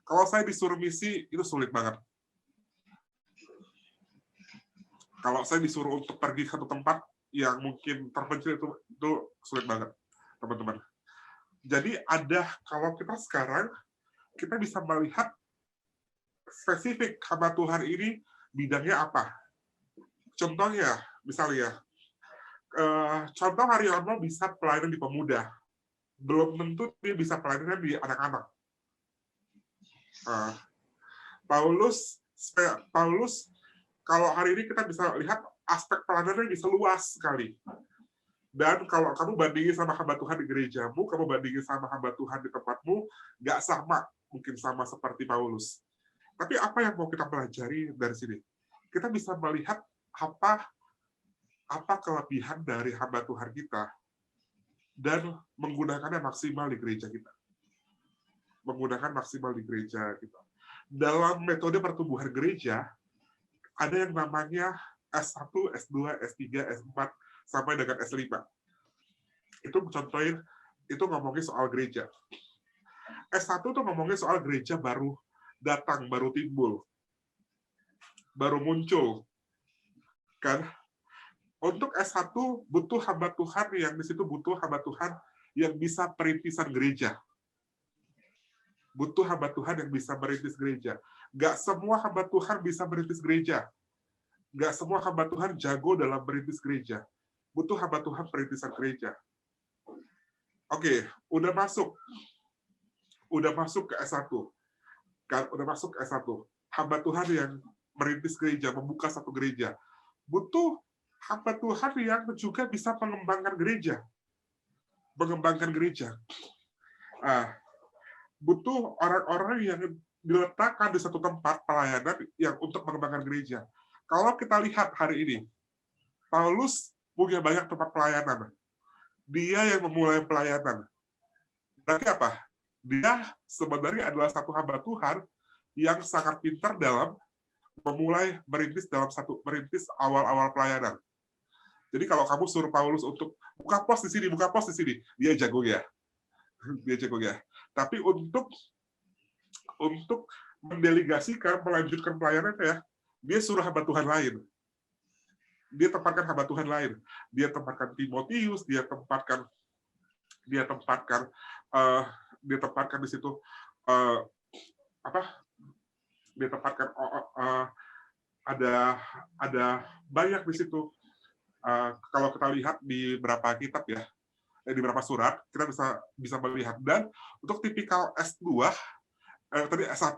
kalau saya disuruh misi, itu sulit banget. Kalau saya disuruh untuk pergi ke satu tempat yang mungkin terpencil, itu sulit banget, teman-teman. Jadi kalau kita sekarang, kita bisa melihat spesifik hamba Tuhan ini bidangnya apa. Contohnya, misalnya, contoh Haryono bisa pelayanan di pemuda. Belum tentu dia bisa pelayanan di anak-anak. Paulus, kalau hari ini kita bisa lihat aspek pelayanannya bisa luas sekali. Dan kalau kamu bandingin sama hamba Tuhan di gerejamu, kamu bandingin sama hamba Tuhan di tempatmu, nggak sama, mungkin sama seperti Paulus. Tapi apa yang mau kita pelajari dari sini? Kita bisa melihat apa kelebihan dari hamba Tuhan kita dan menggunakannya maksimal di gereja kita. Dalam metode pertumbuhan gereja, ada yang namanya S1, S2, S3, S4, sampai dengan S5. Itu contohin, itu ngomongin soal gereja. S1 itu ngomongin soal gereja baru datang, baru timbul, baru muncul. Kan? Untuk S1 butuh hamba Tuhan yang di situ butuh hamba Tuhan yang bisa perintisan gereja. Butuh hamba Tuhan yang bisa merintis gereja. Nggak semua hamba Tuhan bisa merintis gereja. Nggak semua hamba Tuhan jago dalam merintis gereja. Butuh hamba Tuhan perintisan gereja. Oke, udah masuk ke S1. Kan, udah masuk ke S1. Hamba Tuhan yang merintis gereja, membuka satu gereja. Butuh hamba Tuhan yang juga bisa mengembangkan gereja. Butuh orang-orang yang diletakkan di satu tempat pelayanan yang untuk mengembangkan gereja. Kalau kita lihat hari ini, Paulus punya banyak tempat pelayanan. Dia yang memulai pelayanan. Berarti apa? Dia sebenarnya adalah satu hamba Tuhan yang sangat pintar dalam memulai merintis awal-awal pelayanan. Jadi kalau kamu suruh Paulus untuk buka pos di sini, dia jago ya. Dia jago ya. Tapi untuk mendelegasikan, melanjutkan pelayanan ya, dia suruh hamba Tuhan lain. Dia tempatkan hamba Tuhan lain. Dia tempatkan Timotius, dia tempatkan di situ dia tempatkan ada banyak di situ. Kalau kita lihat di beberapa kitab ya, di beberapa surat kita bisa melihat. Dan untuk tipikal S2 tadi S1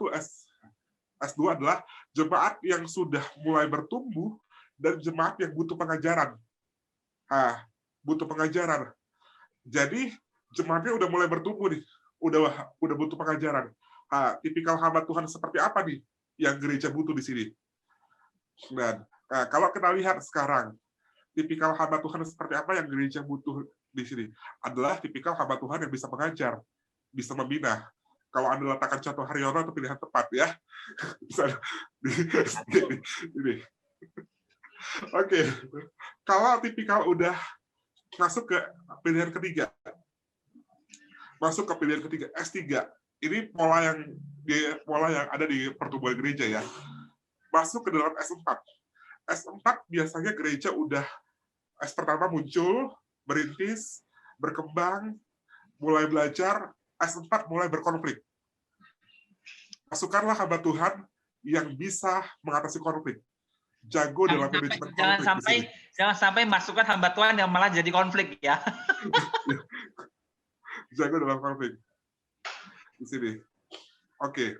S2 adalah jemaat yang sudah mulai bertumbuh dan jemaat yang butuh pengajaran. Butuh pengajaran. Jadi jemaatnya udah mulai bertumbuh nih, udah butuh pengajaran. Tipikal hamba Tuhan seperti apa nih yang gereja butuh di sini? Dan kalau kita lihat sekarang, tipikal hamba Tuhan seperti apa yang gereja butuh di sini? Adalah tipikal hamba Tuhan yang bisa mengajar, bisa membina. Kalau Anda letakkan contoh Haryono itu pilihan tepat ya. Ini. Oke. Kalau tipikal udah masuk ke pilihan ketiga. S3. Ini pola yang ada di pertumbuhan gereja ya. Masuk ke dalam S4. S4 biasanya gereja udah S pertama muncul, berintis, berkembang, mulai belajar, S4 mulai berkonflik. Masukkanlah hamba Tuhan yang bisa mengatasi konflik. Jago dalam manajemen konflik. Jangan sampai masukkan hamba Tuhan yang malah jadi konflik ya. Jago dalam konflik. Di sini. Oke.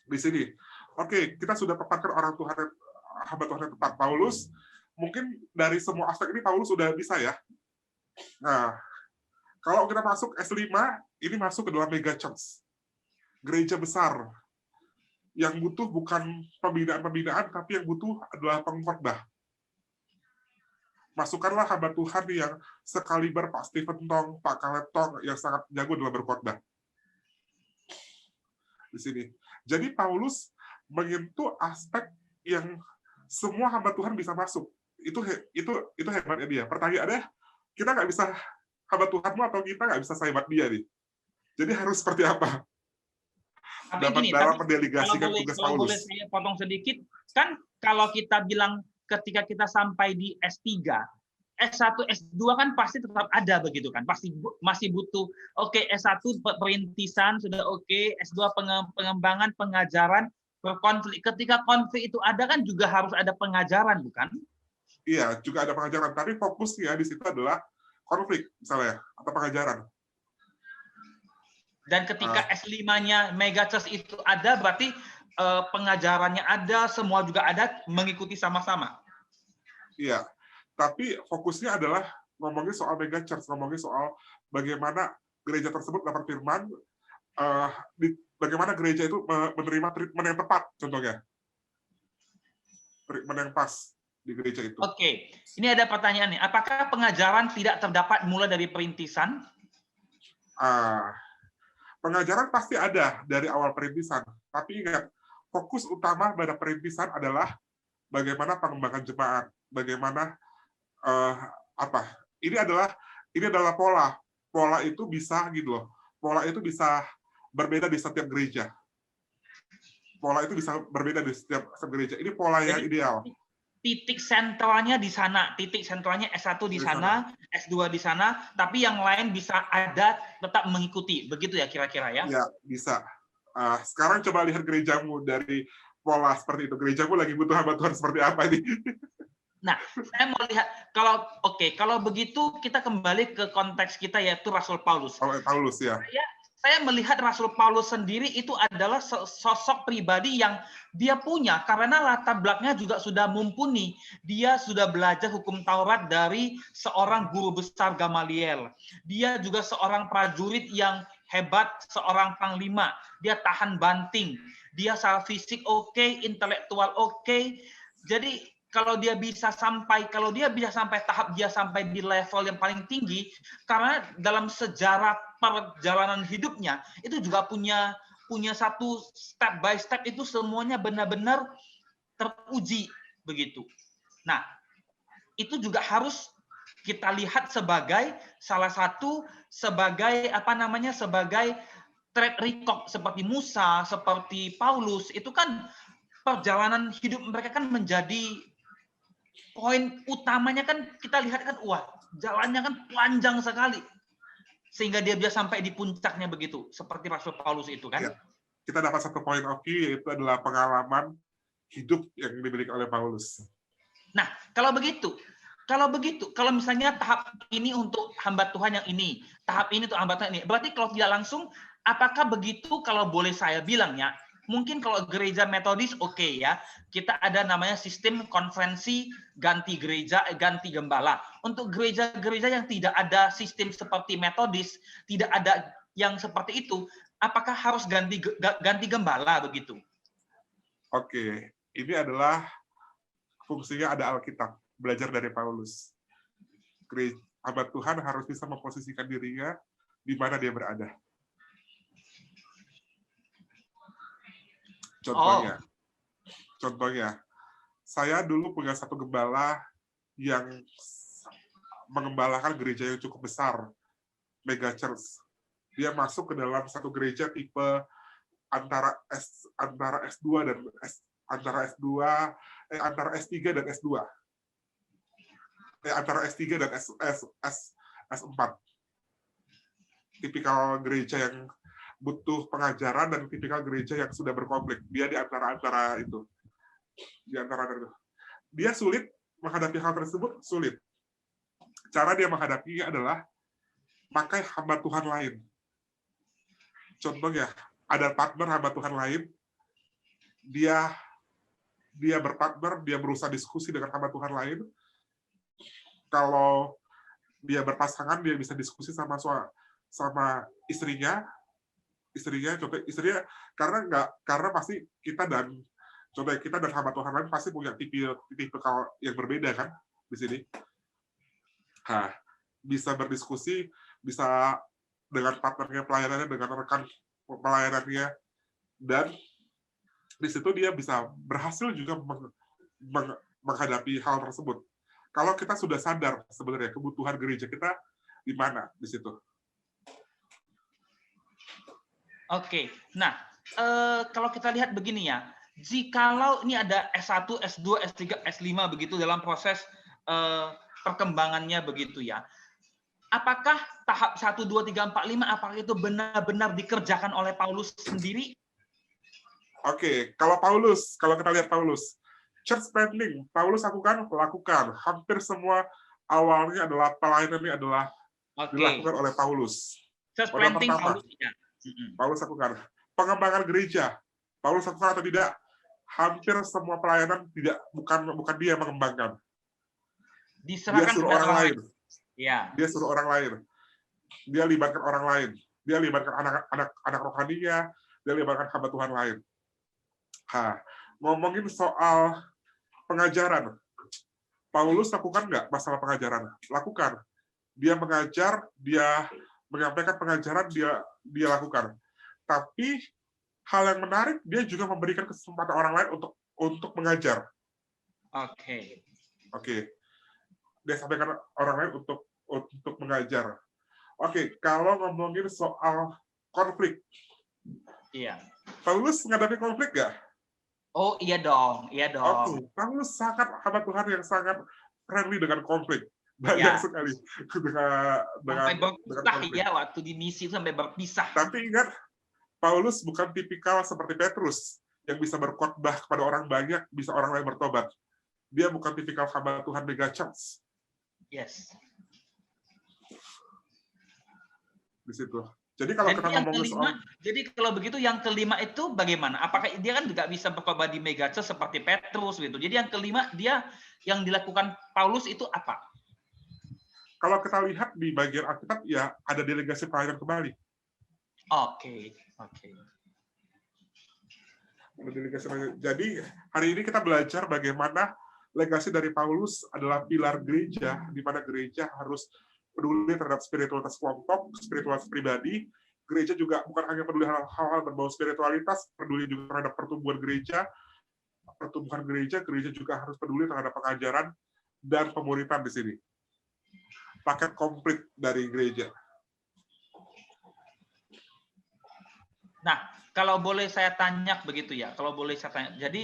Di sini. Oke, kita sudah tempatkan orang Tuhan, hamba Tuhan yang tepat. Paulus, mungkin dari semua aspek ini Paulus sudah bisa ya. Nah, kalau kita masuk S5, ini masuk ke dalam mega church. Gereja besar. Yang butuh bukan pembinaan-pembinaan, tapi yang butuh adalah pengkhotbah. Masukkanlah hamba Tuhan yang sekaliber Pak Stephen Tong, Pak Caleb Tong, yang sangat jago dalam berkhotbah. Di sini. Jadi Paulus menyentuh aspek yang semua hamba Tuhan bisa masuk. Itu hebatnya dia. Pertanyaannya, kita nggak bisa hamba Tuhanmu atau kita nggak bisa sehebat dia nih. Jadi harus seperti apa? Dalam mendelegasikan tugas Paulus. Kalau boleh saya potong sedikit, kan kalau kita bilang ketika kita sampai di S3, S1, S2 kan pasti tetap ada begitu kan, pasti masih butuh. Oke, S1 perintisan sudah oke, S2 pengembangan, pengajaran, berkonflik. Ketika konflik itu ada kan juga harus ada pengajaran, bukan? Iya, juga ada pengajaran, tapi fokusnya di situ adalah konflik misalnya atau pengajaran. Dan ketika S5-nya Mega Church itu ada, berarti pengajarannya ada, semua juga ada, mengikuti sama-sama. Iya, tapi fokusnya adalah ngomongin soal Mega Church, ngomongin soal bagaimana gereja tersebut dapat firman, bagaimana gereja itu menerima treatment yang tepat, contohnya. Treatment yang pas di gereja itu. Oke, ini ada pertanyaan nih. Apakah pengajaran tidak terdapat mulai dari perintisan? Pengajaran pasti ada dari awal perintisan, tapi ingat, fokus utama pada perintisan adalah bagaimana pengembangan jemaat, bagaimana Ini adalah pola. Pola itu bisa gitu loh. Pola itu bisa berbeda di setiap gereja. Pola itu bisa berbeda di setiap gereja. Ini pola yang ideal. Titik sentralnya di sana, titik sentralnya S1 di sana, S2 di sana, tapi yang lain bisa ada tetap mengikuti. Begitu ya kira-kira ya? Ya, bisa. Sekarang coba lihat gerejamu dari pola seperti itu. Gerejamu lagi butuh hamba Tuhan seperti apa ini? Nah, saya mau lihat kalau begitu kita kembali ke konteks kita yaitu Rasul Paulus. Paulus ya. Saya melihat Rasul Paulus sendiri itu adalah sosok pribadi yang dia punya karena latar belakangnya juga sudah mumpuni. Dia sudah belajar hukum Taurat dari seorang guru besar Gamaliel. Dia juga seorang prajurit yang hebat, seorang panglima. Dia tahan banting. Dia secara fisik oke, intelektual oke. Jadi kalau dia bisa sampai tahap dia sampai di level yang paling tinggi, karena dalam sejarah perjalanan hidupnya itu juga punya satu step by step, itu semuanya benar-benar teruji begitu. Nah, itu juga harus kita lihat sebagai salah satu sebagai sebagai track record, seperti Musa, seperti Paulus, itu kan perjalanan hidup mereka kan menjadi poin utamanya kan kita lihat kan, wah jalannya kan panjang sekali sehingga dia bisa sampai di puncaknya begitu, seperti Rasul Paulus itu kan. Ya. Kita dapat satu poin yaitu adalah pengalaman hidup yang dimiliki oleh Paulus. Nah, kalau misalnya tahap ini untuk hamba Tuhan yang ini, tahap ini untuk hamba Tuhan ini, berarti kalau tidak langsung, apakah begitu kalau boleh saya bilang ya, mungkin kalau gereja metodis oke ya, kita ada namanya sistem konferensi ganti gereja, ganti gembala. Untuk gereja-gereja yang tidak ada sistem seperti metodis, tidak ada yang seperti itu, apakah harus ganti gembala begitu? Oke, ini adalah fungsinya ada Alkitab, belajar dari Paulus. Hamba Tuhan harus bisa memposisikan dirinya di mana dia berada. Contohnya, saya dulu punya satu gembala yang mengembalakan gereja yang cukup besar, mega church. Dia masuk ke dalam satu gereja tipe antara S2 dan antara S3 dan S2. Antara S3 dan S4. Tipikal gereja yang butuh pengajaran dan tipikal gereja yang sudah berkonflik. Dia di antara itu. Dia sulit menghadapi hal tersebut, sulit. Cara dia menghadapinya adalah pakai hamba Tuhan lain. Contohnya, ada partner hamba Tuhan lain, dia berpartner, dia berusaha diskusi dengan hamba Tuhan lain. Kalau dia berpasangan, dia bisa diskusi sama istrinya, karena pasti kita dan hamba Tuhan lain pasti punya tipikal yang berbeda kan di sini. Bisa berdiskusi, bisa dengan partnernya pelayanannya, dengan rekan pelayanannya, dan di situ dia bisa berhasil juga menghadapi hal tersebut. Kalau kita sudah sadar sebenarnya kebutuhan gereja kita di mana di situ. Oke, nah kalau kita lihat begini ya, jikalau ini ada S1, S2, S3, S5 begitu dalam proses perkembangannya begitu ya, apakah tahap 1, 2, 3, 4, 5, apakah itu benar-benar dikerjakan oleh Paulus sendiri? Oke, kalau kita lihat Paulus, church planting, Paulus lakukan. Hampir semua awalnya adalah pelayanannya adalah dilakukan oleh Paulus. Church planting Paulus ya. Paulus lakukan. Pengembangan gereja, Paulus lakukan atau tidak? Hampir semua pelayanan bukan dia mengembangkan. Diserahkan dia suruh orang lain. Ya. Dia suruh orang lain. Dia libatkan orang lain. Dia libatkan anak rohaninya. Dia libatkan hamba Tuhan lain. Ngomongin soal pengajaran, Paulus lakukan nggak masalah pengajaran? Lakukan. Dia mengajar, dia menyampaikan pengajaran, dia lakukan. Tapi hal yang menarik, dia juga memberikan kesempatan orang lain untuk mengajar. Oke. Dia sampaikan orang lain untuk mengajar. Oke, kalau ngomongin soal konflik, iya. Paulus menghadapi konflik nggak? Oh iya dong. Oke, Paulus hamba Tuhan yang sangat friendly dengan konflik. Banyak sekali dengan konflik. Ya, waktu di misi sampai berpisah. Tapi ingat, Paulus bukan tipikal seperti Petrus yang bisa berkhotbah kepada orang banyak, bisa orang lain bertobat. Dia bukan tipikal hamba Tuhan mega church. Yes. Di situ. Jadi kalau kita ngomong soal, jadi kalau begitu yang kelima itu bagaimana? Apakah dia kan juga bisa berkhotbah di mega church seperti Petrus gitu. Jadi yang kelima dia yang dilakukan Paulus itu apa? Kalau kita lihat di bagian Alkitab ya ada delegasi pelayanan kembali. Oke. Jadi hari ini kita belajar bagaimana legasi dari Paulus adalah pilar gereja, di mana gereja harus peduli terhadap spiritualitas kelompok, spiritualitas pribadi. Gereja juga bukan hanya peduli hal-hal berbau spiritualitas, peduli juga terhadap pertumbuhan gereja. Gereja juga harus peduli terhadap pengajaran dan pemuritan di sini. Paket komplit dari gereja. Nah, kalau boleh saya tanya begitu ya, Jadi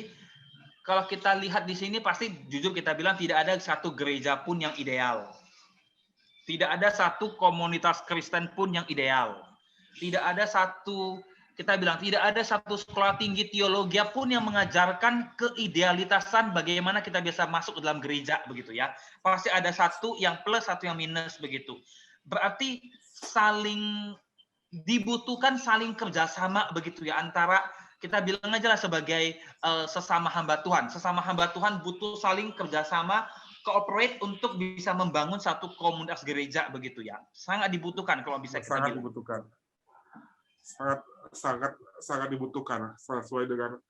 kalau kita lihat di sini pasti jujur kita bilang tidak ada satu gereja pun yang ideal. Tidak ada satu komunitas Kristen pun yang ideal. Tidak ada satu sekolah tinggi teologi pun yang mengajarkan keidealitasan bagaimana kita bisa masuk ke dalam gereja begitu ya. Pasti ada satu yang plus, satu yang minus begitu. Berarti dibutuhkan saling kerjasama begitu ya, antara kita bilang aja lah sebagai sesama hamba Tuhan. Sesama hamba Tuhan butuh saling kerjasama, cooperate untuk bisa membangun satu komunitas gereja begitu ya. Sangat dibutuhkan kalau bisa kita bilang. Dibutuhkan. Sangat dibutuhkan sesuai dengan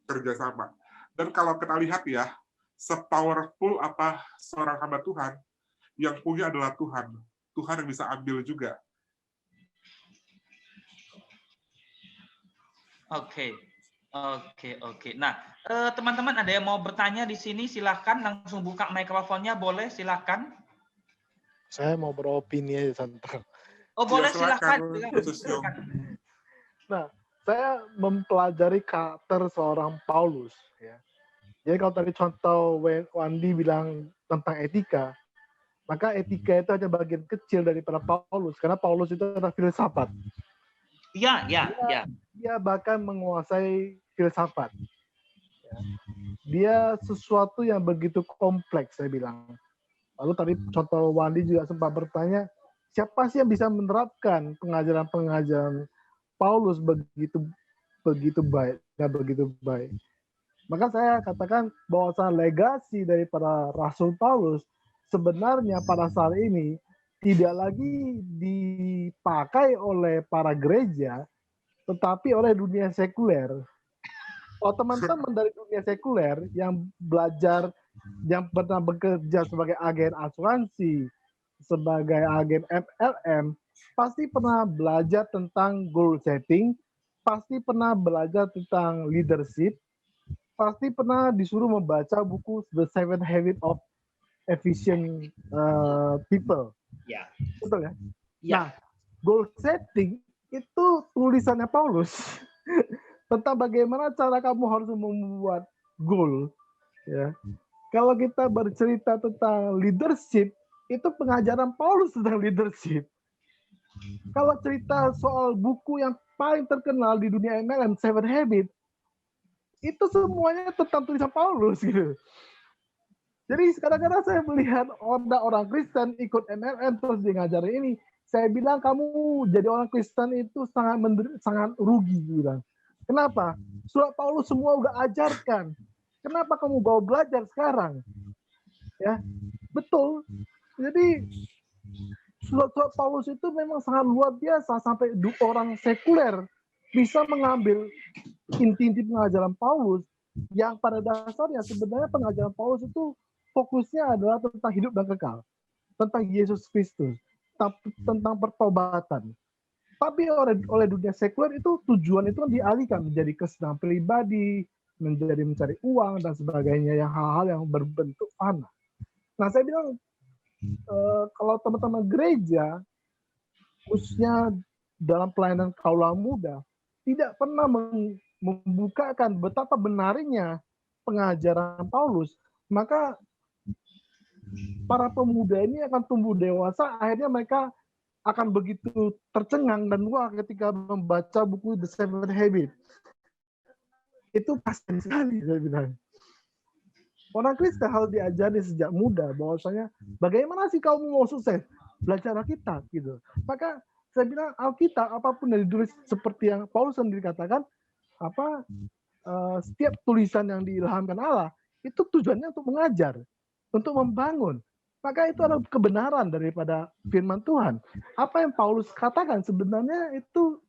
kerjasama. Dan kalau kita lihat ya, sepowerful apa seorang hamba Tuhan, yang punya adalah Tuhan. Tuhan yang bisa ambil juga. Oke. Nah, teman-teman ada yang mau bertanya di sini, silakan langsung buka mikrofonnya, boleh silakan. Saya mau beropini aja tentang. Oh, boleh silakan. Nah, saya mempelajari karakter seorang Paulus ya. Jadi kalau tadi contoh Wandi bilang tentang etika, maka etika itu hanya bagian kecil daripada Paulus, karena Paulus itu adalah filsafat. Iya. Dia bahkan menguasai filsafat. Ya. Dia sesuatu yang begitu kompleks, saya bilang. Lalu tadi contoh Wandi juga sempat bertanya, siapa sih yang bisa menerapkan pengajaran-pengajaran Paulus begitu baik, nggak begitu baik. Maka saya katakan bahwa legasi daripada Rasul Paulus sebenarnya pada saat ini tidak lagi dipakai oleh para gereja, tetapi oleh dunia sekuler. Kalau teman-teman dari dunia sekuler yang belajar, yang pernah bekerja sebagai agen asuransi, sebagai agen MLM, pasti pernah belajar tentang goal setting, pasti pernah belajar tentang leadership, pasti pernah disuruh membaca buku The 7 Habits of Efficient People. Ya. Betul ya? Ya. Nah, goal setting itu tulisannya Paulus tentang bagaimana cara kamu harus membuat goal. Ya. Kalau kita bercerita tentang leadership, itu pengajaran Paulus tentang leadership. Kalau cerita soal buku yang paling terkenal di dunia MLM, 7 Habits, itu semuanya tentang tulisan Paulus gitu. Jadi kadang-kadang saya melihat orang Kristen ikut MLM terus dia ngajarin ini, saya bilang kamu jadi orang Kristen itu sangat rugi bilang. Kenapa? Surat Paulus semua udah ajarkan. Kenapa kamu bawa belajar sekarang? Ya, betul. Jadi surat Paulus itu memang sangat luar biasa sampai orang sekuler bisa mengambil inti-inti pengajaran Paulus yang pada dasarnya sebenarnya pengajaran Paulus itu fokusnya adalah tentang hidup dan kekal, tentang Yesus Kristus, tentang pertobatan. Tapi oleh dunia sekuler itu tujuan itu dialihkan menjadi kesenangan pribadi, menjadi mencari uang dan sebagainya, yang hal-hal yang berbentuk fana. Nah, saya bilang kalau teman-teman gereja, khususnya dalam pelayanan kaula muda, tidak pernah membukakan betapa benarnya pengajaran Paulus, maka para pemuda ini akan tumbuh dewasa, akhirnya mereka akan begitu tercengang dan wah ketika membaca buku The 7 Habits. Itu pasti sekali, saya bilang. Orang Kristen harus diajari sejak muda bahwasanya bagaimana sih kamu mau sukses? Belajar Alkitab gitu. Maka saya bilang Alkitab apapun yang ditulis seperti yang Paulus sendiri katakan, setiap tulisan yang diilhamkan Allah itu tujuannya untuk mengajar, untuk membangun. Maka itu adalah kebenaran daripada firman Tuhan. Apa yang Paulus katakan sebenarnya itu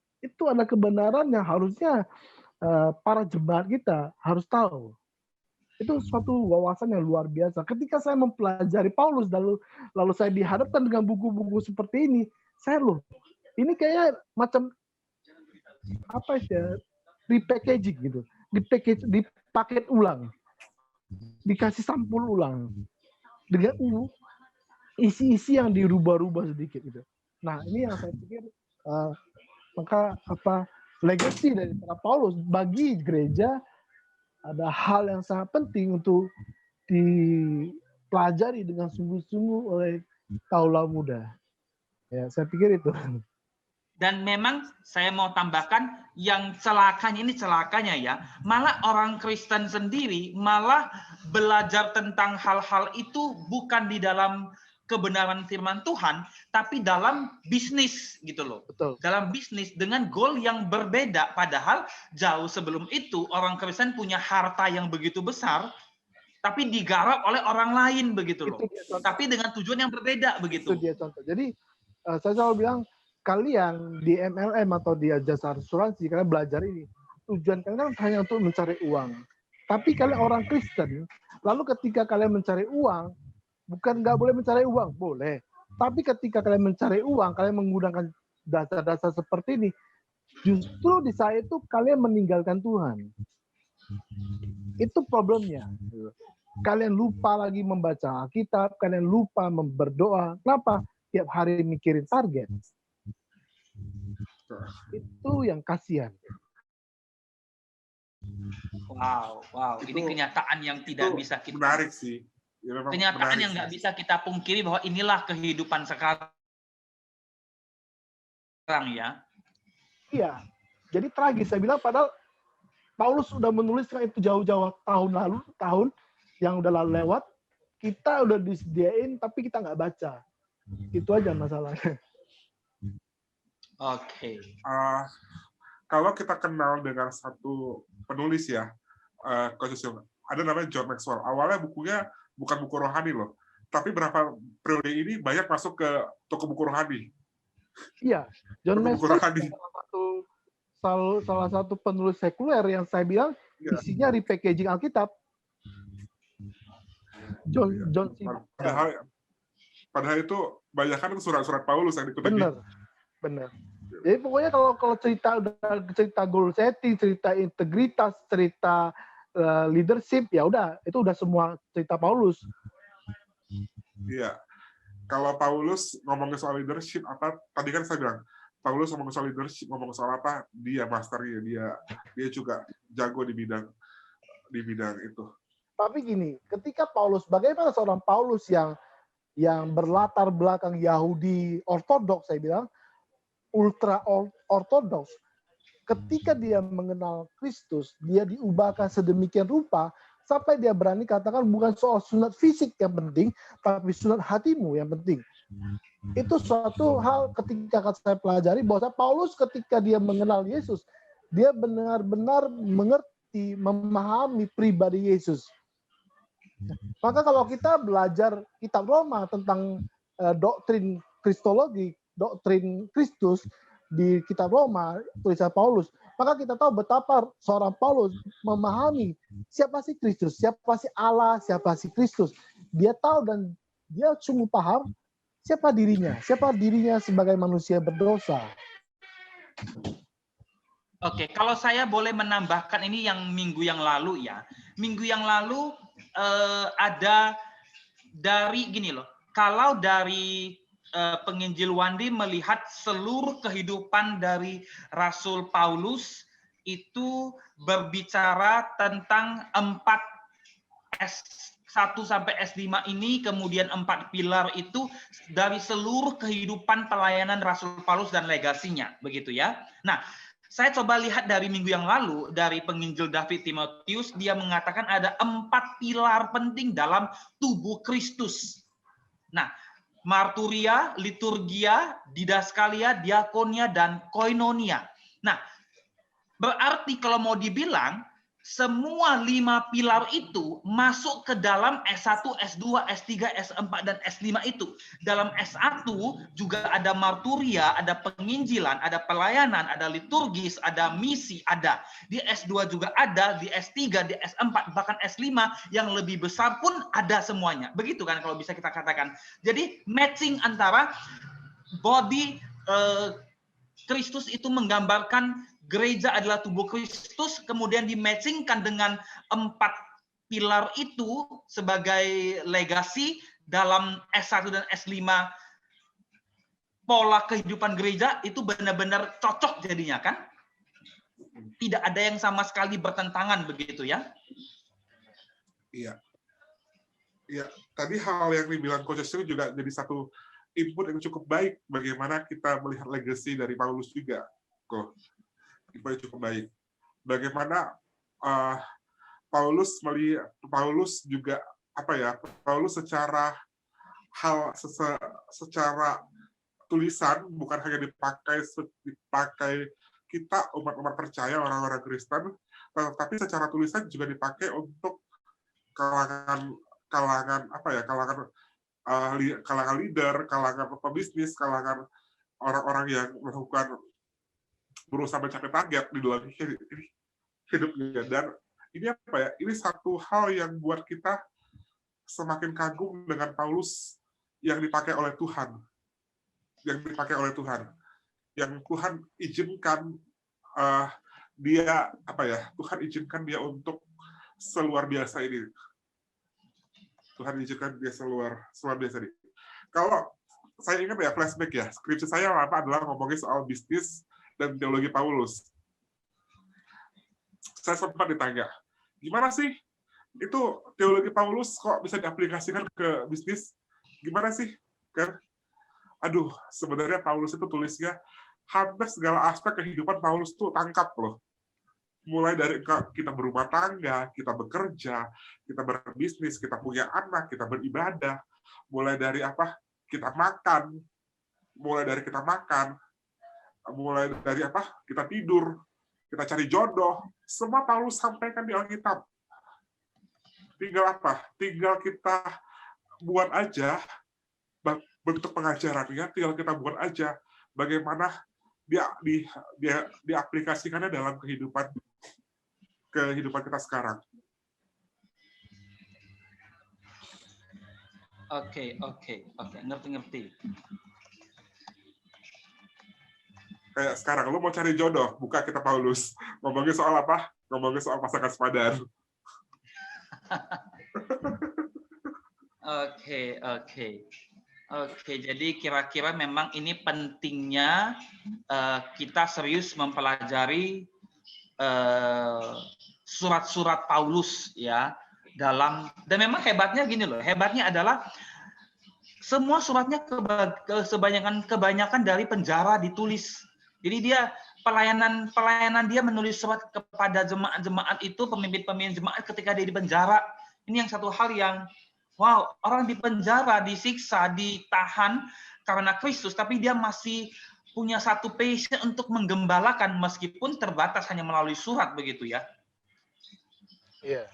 adalah kebenaran yang harusnya para jemaat kita harus tahu. Itu suatu wawasan yang luar biasa. Ketika saya mempelajari Paulus, lalu saya dihadapkan dengan buku-buku seperti ini, saya ini kayak macam apa ya, repackaging gitu, dipaket ulang, dikasih sampul ulang dengan isi-isi yang dirubah-rubah sedikit gitu. Nah, ini yang saya pikir maka legacy dari Paulus bagi gereja ada hal yang sangat penting untuk dipelajari dengan sungguh-sungguh oleh kaula muda. Ya, saya pikir itu. Dan memang saya mau tambahkan yang celakanya ya, malah orang Kristen sendiri malah belajar tentang hal-hal itu bukan di dalam kebenaran firman Tuhan, tapi dalam bisnis gitu loh. Betul. Dalam bisnis dengan goal yang berbeda, padahal jauh sebelum itu orang Kristen punya harta yang begitu besar, tapi digarap oleh orang lain begitu loh. Tapi dengan tujuan yang berbeda begitu. Itu dia contoh. Jadi saya selalu bilang, kalian di MLM atau di jasa asuransi, kalian belajar ini. Tujuan kalian hanya untuk mencari uang. Tapi kalian orang Kristen, lalu ketika kalian mencari uang, bukan nggak boleh mencari uang, boleh. Tapi ketika kalian mencari uang, kalian menggunakan dasar-dasar seperti ini, justru di saat itu kalian meninggalkan Tuhan. Itu problemnya. Kalian lupa lagi membaca Alkitab, kalian lupa berdoa. Kenapa? Tiap hari mikirin target. Itu yang kasihan. Wow. Ini kenyataan yang tidak bisa kita. Menarik sih. Ya, kenyataan yang nggak bisa kita pungkiri bahwa inilah kehidupan sekarang ya. Iya. Jadi tragis. Saya bilang padahal Paulus sudah menuliskan itu jauh-jauh tahun yang udah lewat. Kita udah disediain tapi kita nggak baca. Itu aja masalahnya. Oke. Kalau kita kenal dengan satu penulis ya, ada namanya John Maxwell. Awalnya bukunya bukan buku rohani loh, tapi berapa periode ini banyak masuk ke toko buku rohani. Iya, John Maxwell rohani. salah satu penulis sekuler yang saya bilang isinya repackaging Alkitab. John Padahal itu banyak kan surat-surat Paulus yang dikutip. Benar. Jadi pokoknya kalau cerita goal setting, cerita integritas, cerita leadership, ya udah itu udah semua cerita Paulus. Iya. Kalau Paulus ngomongin soal leadership tadi kan saya bilang Paulus ngomongin soal leadership, ngomongin soal apa? Dia masternya, dia juga jago di bidang itu. Tapi gini, ketika Paulus, bagaimana seorang Paulus yang berlatar belakang Yahudi ortodoks, saya bilang ultra ortodoks, ketika dia mengenal Kristus, dia diubahkan sedemikian rupa sampai dia berani katakan bukan soal sunat fisik yang penting, tapi sunat hatimu yang penting. Itu suatu hal ketika saya pelajari bahwa Paulus ketika dia mengenal Yesus, dia benar-benar mengerti, memahami pribadi Yesus. Maka kalau kita belajar kitab Roma tentang doktrin Kristologi, doktrin Kristus di kitab Roma, tulisan Paulus, maka kita tahu betapa seorang Paulus memahami siapa sih Kristus, siapa sih Allah, siapa sih Kristus. Dia tahu dan dia sungguh paham siapa dirinya sebagai manusia berdosa. Oke, kalau saya boleh menambahkan ini yang minggu yang lalu ya. Minggu yang lalu ada dari gini loh, kalau dari penginjil Wandi melihat seluruh kehidupan dari Rasul Paulus itu berbicara tentang 4 S1 sampai S5 ini, kemudian 4 pilar itu dari seluruh kehidupan pelayanan Rasul Paulus dan legasinya, begitu ya. Nah, saya coba lihat dari minggu yang lalu, dari penginjil David Timotius, dia mengatakan ada 4 pilar penting dalam tubuh Kristus. Nah, marturia, liturgia, didaskalia, diakonia, dan koinonia. Nah, berarti kalau mau dibilang, semua 5 pilar itu masuk ke dalam S1, S2, S3, S4, dan S5 itu. Dalam S1 juga ada marturia, ada penginjilan, ada pelayanan, ada liturgis, ada misi, ada. Di S2 juga ada, di S3, di S4, bahkan S5 yang lebih besar pun ada semuanya. Begitu kan kalau bisa kita katakan. Jadi matching antara body Kristus itu menggambarkan gereja adalah tubuh Kristus, kemudian dimatchingkan dengan 4 pilar itu sebagai legasi dalam S1 dan S5 pola kehidupan gereja itu benar-benar cocok jadinya kan? Tidak ada yang sama sekali bertentangan begitu ya? Iya. Iya, tadi hal yang dibilang Coach Yosef juga jadi satu input yang cukup baik bagaimana kita melihat legacy dari Paulus juga. Kok input yang cukup baik. Bagaimana Paulus juga apa ya? Paulus secara tulisan bukan hanya dipakai kita umat-umat percaya, orang-orang Kristen, tetapi secara tulisan juga dipakai untuk kalangan leader, kalangan pebisnis, kalangan orang-orang yang melakukan berusaha mencapai target di dalam hidupnya. Dan ini apa ya? Ini satu hal yang buat kita semakin kagum dengan Paulus yang dipakai oleh Tuhan, yang Tuhan izinkan Tuhan izinkan dia untuk seluar biasa ini. Tuhan izinkan dia seluar biasa ini. Kalau saya ingat ya, flashback ya, skripsi saya adalah ngomongin soal bisnis dan teologi Paulus. Saya sempat ditanya, gimana sih itu teologi Paulus kok bisa diaplikasikan ke bisnis? Gimana sih? Kan? Aduh, sebenarnya Paulus itu tulisnya hampir segala aspek kehidupan Paulus tuh tangkap loh. Mulai dari kita berumah tangga, kita bekerja, kita berbisnis, kita punya anak, kita beribadah, mulai dari kita makan, mulai dari kita tidur, kita cari jodoh, semua Paulus sampaikan di Alkitab. Tinggal kita buat aja bentuk pengajarannya, tinggal kita buat aja bagaimana dia diaplikasikannya dalam kehidupan kita sekarang. Oke, ngerti. Kayak sekarang, lu mau cari jodoh, buka kitab Paulus. Ngomongin soal apa? Ngomongin soal pasangan sepadan. Oke, jadi kira-kira memang ini pentingnya kita serius mempelajari surat-surat Paulus ya dan memang hebatnya gini loh, hebatnya adalah semua suratnya kebanyakan dari penjara ditulis. Jadi dia pelayanan dia menulis surat kepada jemaat-jemaat itu, pemimpin jemaat ketika dia di penjara. Ini yang satu hal yang wow, orang di penjara, disiksa, ditahan karena Kristus, tapi dia masih punya satu passion untuk menggembalakan meskipun terbatas hanya melalui surat begitu ya. Iya.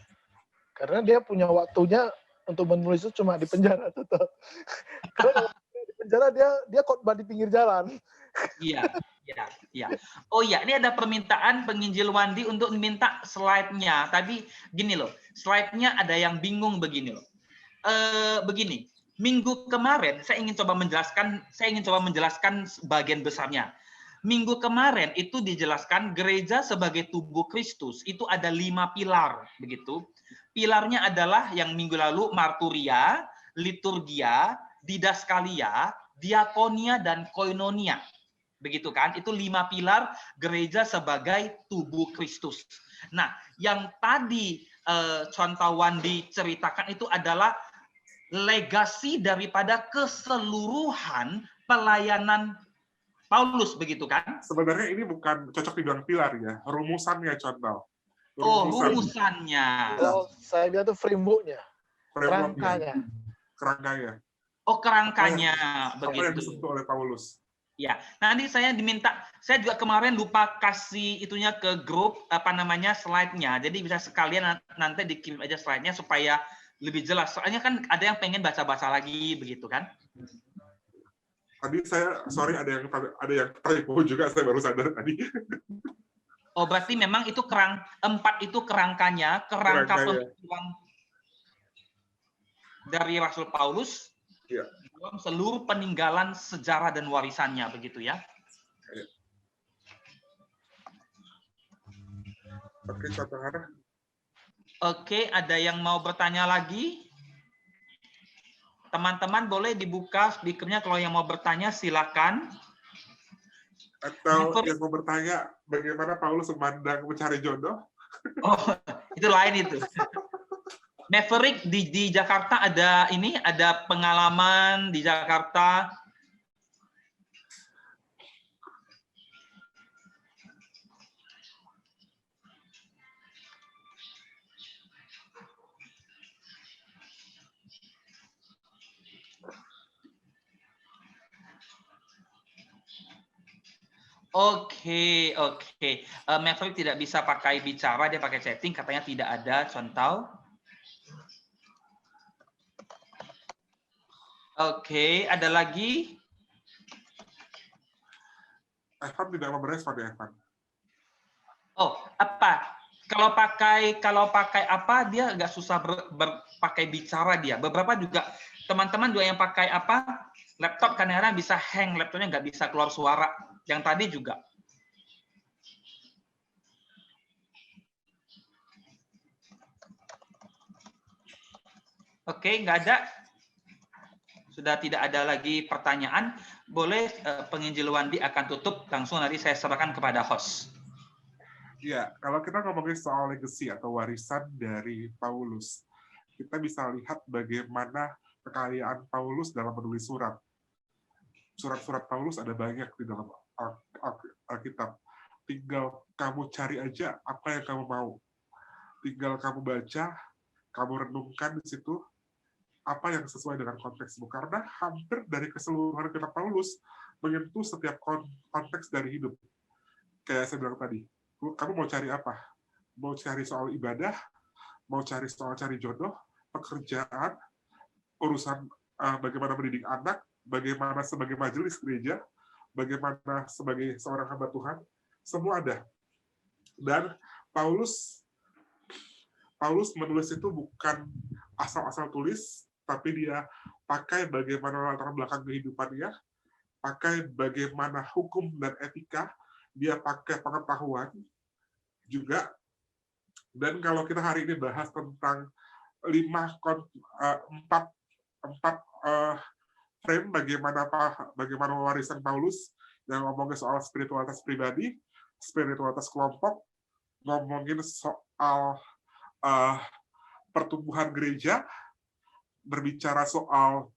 Karena dia punya waktunya untuk menulis itu cuma di penjara tetap. Karena di penjara dia khotbah di pinggir jalan. Iya. Oh iya, ini ada permintaan penginjil Wandi untuk minta slide-nya. Tapi gini loh, slide-nya ada yang bingung begini loh. Begini, minggu kemarin saya ingin coba menjelaskan bagian besarnya. Minggu kemarin itu dijelaskan gereja sebagai tubuh Kristus itu ada 5 pilar begitu. Pilarnya adalah yang minggu lalu marturia, liturgia, didaskalia, diakonia dan koinonia. Begitu kan? Itu 5 pilar gereja sebagai tubuh Kristus. Nah, yang tadi contoh Wandi ceritakan itu adalah legasi daripada keseluruhan pelayanan Paulus, begitu kan? Sebenarnya ini bukan cocok dibilang pilar ya, rumusannya contoh. Rumusannya. Saya bilang itu framework-nya. Kerangkanya. Kerangkanya. Oh, kerangkanya Apa yang begitu. disentuh oleh Paulus. Ya, nanti saya juga kemarin lupa kasih itunya ke grup, slide-nya. Jadi bisa sekalian nanti dikirim aja slide-nya supaya lebih jelas. Soalnya kan ada yang pengen baca-baca lagi, begitu kan? Tadi sorry ada yang typo juga, saya baru sadar tadi. Oh, berarti memang itu 4 itu kerangka pemikiran dari Rasul Paulus. Ya. Dalam seluruh peninggalan sejarah dan warisannya, begitu ya? Oke, contoh Hana. Oke, ada yang mau bertanya lagi? Teman-teman boleh dibuka speaker-nya kalau yang mau bertanya silakan. Atau yang mau bertanya bagaimana Paulus memandang mencari jodoh? Oh, itu lain itu. Maverick di Jakarta ada pengalaman di Jakarta. Oke. Maverick tidak bisa pakai bicara, dia pakai chatting, katanya tidak ada contoh. Oke, ada lagi? Evan tidak mau merespon ya, Evan. Oh, apa? Kalau pakai apa dia agak susah pakai bicara dia. Beberapa juga teman-teman juga yang pakai laptop kadang-kadang bisa hang, laptopnya nggak bisa keluar suara. Yang tadi juga. Oke, nggak ada. Sudah tidak ada lagi pertanyaan. Boleh penginjil Wandi akan tutup, langsung nanti saya serahkan kepada host. Ya, kalau kita ngomongin soal legacy atau warisan dari Paulus, kita bisa lihat bagaimana kekayaan Paulus dalam menulis surat. Surat-surat Paulus ada banyak di dalam Alkitab. Tinggal kamu cari aja apa yang kamu mau. Tinggal kamu baca, kamu renungkan di situ, apa yang sesuai dengan konteksmu. Karena hampir dari keseluruhan kitab Paulus menyentuh setiap konteks dari hidup. Kayak saya bilang tadi, kamu mau cari apa? Mau cari soal ibadah, mau cari soal cari jodoh, pekerjaan, urusan bagaimana mendidik anak, bagaimana sebagai majelis gereja, bagaimana sebagai seorang hamba Tuhan, semua ada. Dan Paulus menulis itu bukan asal-asal tulis, tapi dia pakai bagaimana latar belakang kehidupannya, pakai bagaimana hukum dan etika, dia pakai pengetahuan juga. Dan kalau kita hari ini bahas tentang 4 frame bagaimana warisan Paulus, yang ngomongin soal spiritualitas pribadi, spiritualitas kelompok, ngomongin soal pertumbuhan gereja, berbicara soal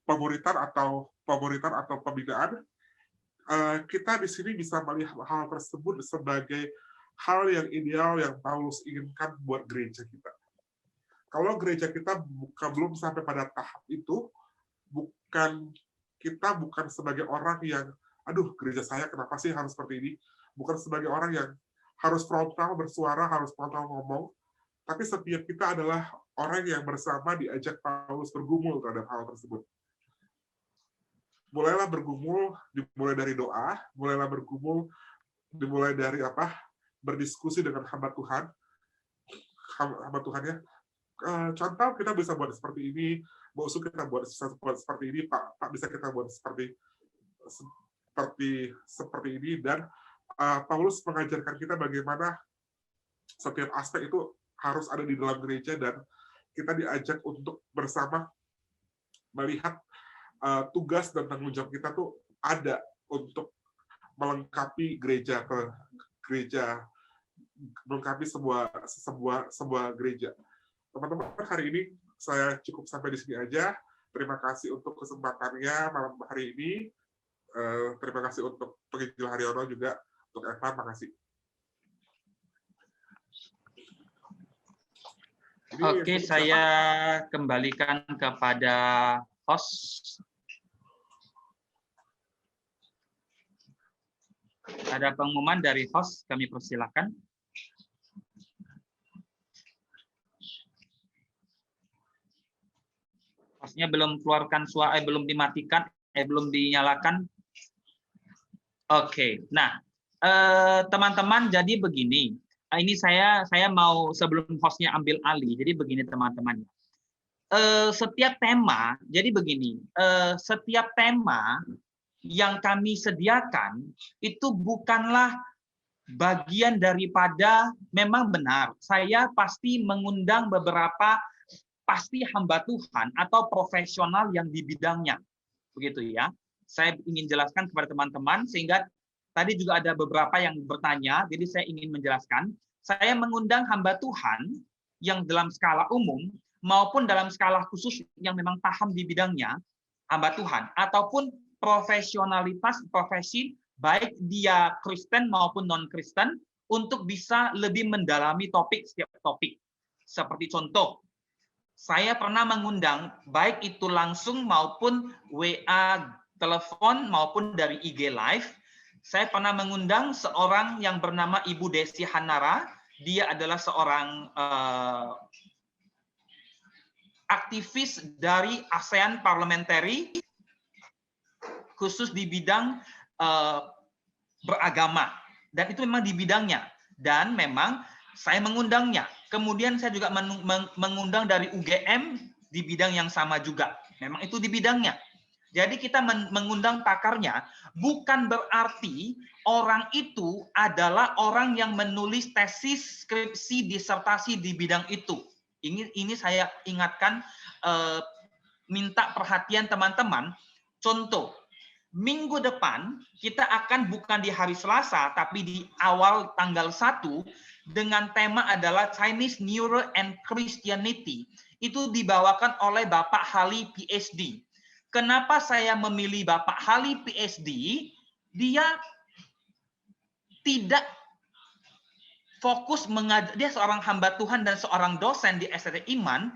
pemuritan atau pembinaan, kita di sini bisa melihat hal tersebut sebagai hal yang ideal yang Paulus inginkan buat gereja kita. Kalau gereja kita belum sampai pada tahap itu, kita bukan sebagai orang yang, aduh gereja saya kenapa sih harus seperti ini? Bukan sebagai orang yang harus frontal bersuara, harus frontal ngomong, tapi setiap kita adalah orang yang bersama diajak Paulus bergumul terhadap hal tersebut. Mulailah bergumul, dimulai dari doa, mulailah bergumul, dimulai dari berdiskusi dengan hamba Tuhan ya. Contoh kita bisa buat seperti ini, Mbak Usu kita buat seperti ini, Pak bisa kita buat seperti ini, dan Paulus mengajarkan kita bagaimana setiap aspek itu harus ada di dalam gereja, dan kita diajak untuk bersama melihat tugas dan tanggung jawab kita tuh ada untuk melengkapi melengkapi sebuah gereja. Teman-teman, hari ini saya cukup sampai di sini aja. Terima kasih untuk kesempatannya malam hari ini. Terima kasih untuk penginjil Haryono juga, untuk Evan, makasih. Oke, saya kembalikan kepada host. Ada pengumuman dari host, kami persilahkan. Hostnya belum keluarkan suara, belum dimatikan, belum dinyalakan. Oke, nah teman-teman, jadi begini. Ini saya mau sebelum hostnya ambil alih. Jadi begini teman-teman. Setiap tema, jadi begini. Setiap tema yang kami sediakan itu bukanlah bagian daripada, memang benar. Saya pasti mengundang beberapa pasti hamba Tuhan atau profesional yang di bidangnya, begitu ya. Saya ingin jelaskan kepada teman-teman sehingga tadi juga ada beberapa yang bertanya, jadi saya ingin menjelaskan. Saya mengundang hamba Tuhan yang dalam skala umum maupun dalam skala khusus yang memang paham di bidangnya, hamba Tuhan, ataupun profesionalitas profesi, baik dia Kristen maupun non-Kristen, untuk bisa lebih mendalami topik setiap topik. Seperti contoh, saya pernah mengundang, baik itu langsung maupun WA, telepon, maupun dari IG Live. Saya pernah mengundang seorang yang bernama Ibu Desi Hanara. Dia adalah seorang aktivis dari ASEAN Parliamentary, khusus di bidang beragama. Dan itu memang di bidangnya. Dan memang saya mengundangnya. Kemudian saya juga mengundang dari UGM di bidang yang sama juga. Memang itu di bidangnya. Jadi kita mengundang pakarnya, bukan berarti orang itu adalah orang yang menulis tesis, skripsi, disertasi di bidang itu. Ini saya ingatkan, minta perhatian teman-teman. Contoh, minggu depan kita akan bukan di hari Selasa, tapi di awal tanggal 1, dengan tema adalah Chinese New Year and Christianity. Itu dibawakan oleh Bapak Hali PhD. Kenapa saya memilih Bapak Hali PhD? Dia tidak fokus mengajar, dia seorang hamba Tuhan dan seorang dosen di STT Iman.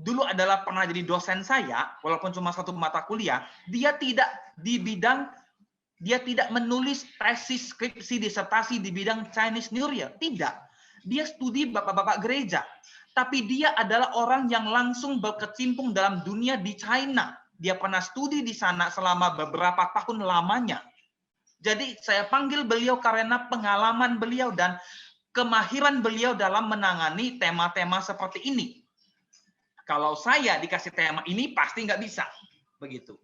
Dulu adalah pernah jadi dosen saya, walaupun cuma satu mata kuliah. Dia tidak di bidang, dia tidak menulis tesis, skripsi, disertasi di bidang Chinese New Year. Tidak. Dia studi bapak-bapak gereja. Tapi dia adalah orang yang langsung berkecimpung dalam dunia di China. Dia pernah studi di sana selama beberapa tahun lamanya. Jadi saya panggil beliau karena pengalaman beliau dan kemahiran beliau dalam menangani tema-tema seperti ini. Kalau saya dikasih tema ini pasti nggak bisa, begitu,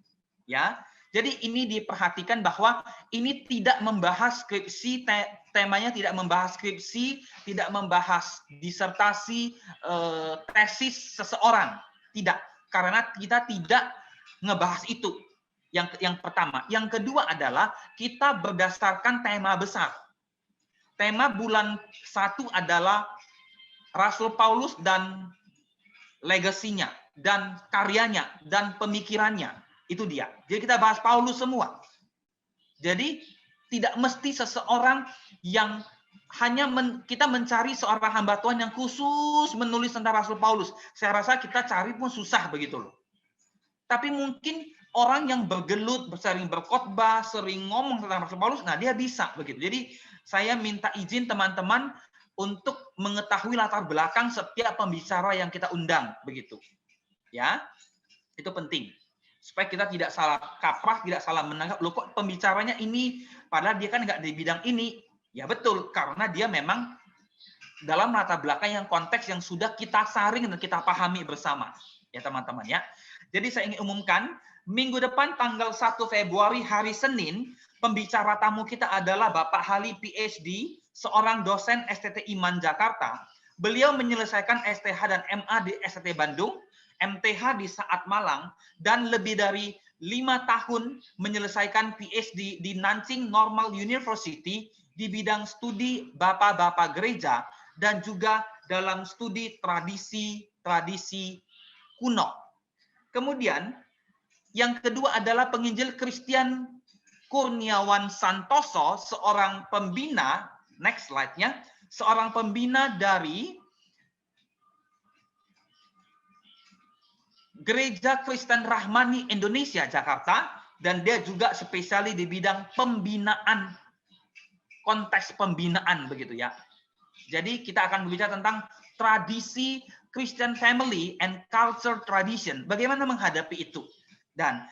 ya. Jadi ini diperhatikan bahwa ini tidak membahas skripsi, temanya tidak membahas skripsi, tidak membahas disertasi, tesis seseorang, tidak, karena kita tidak ngebahas itu. Yang pertama, yang kedua adalah kita berdasarkan tema besar. Tema bulan 1 adalah Rasul Paulus dan legasinya, dan karyanya, dan pemikirannya. Itu dia. Jadi kita bahas Paulus semua. Jadi tidak mesti seseorang yang hanya kita mencari seorang hamba Tuhan yang khusus menulis tentang Rasul Paulus. Saya rasa kita cari pun susah begitu loh. Tapi mungkin orang yang bergelut, sering berkhotbah, sering ngomong tentang Rasul Paulus, nah dia bisa begitu. Jadi saya minta izin teman-teman untuk mengetahui latar belakang setiap pembicara yang kita undang begitu. Ya. Itu penting. Supaya kita tidak salah kaprah, tidak salah menangkap, loh kok pembicaranya ini, padahal dia kan nggak di bidang ini. Ya betul, karena dia memang dalam latar belakang yang konteks yang sudah kita saring dan kita pahami bersama. Ya teman-teman ya. Jadi saya ingin umumkan, minggu depan tanggal 1 Februari hari Senin, pembicara tamu kita adalah Bapak Hali PhD, seorang dosen STT Iman Jakarta. Beliau menyelesaikan STH dan MA di STT Bandung, MTH di Saat Malang, dan lebih dari 5 tahun menyelesaikan PhD di Nanjing Normal University di bidang studi bapak-bapak gereja dan juga dalam studi tradisi kuno. Kemudian yang kedua adalah penginjil Christian Kurniawan Santoso, seorang pembina, next slide-nya, seorang pembina dari Gereja Kristen Rahmani Indonesia Jakarta. dan dia juga spesialis di bidang pembinaan, konteks pembinaan begitu ya. Jadi kita akan berbicara tentang tradisi Christian family and culture tradition. Bagaimana menghadapi itu? Dan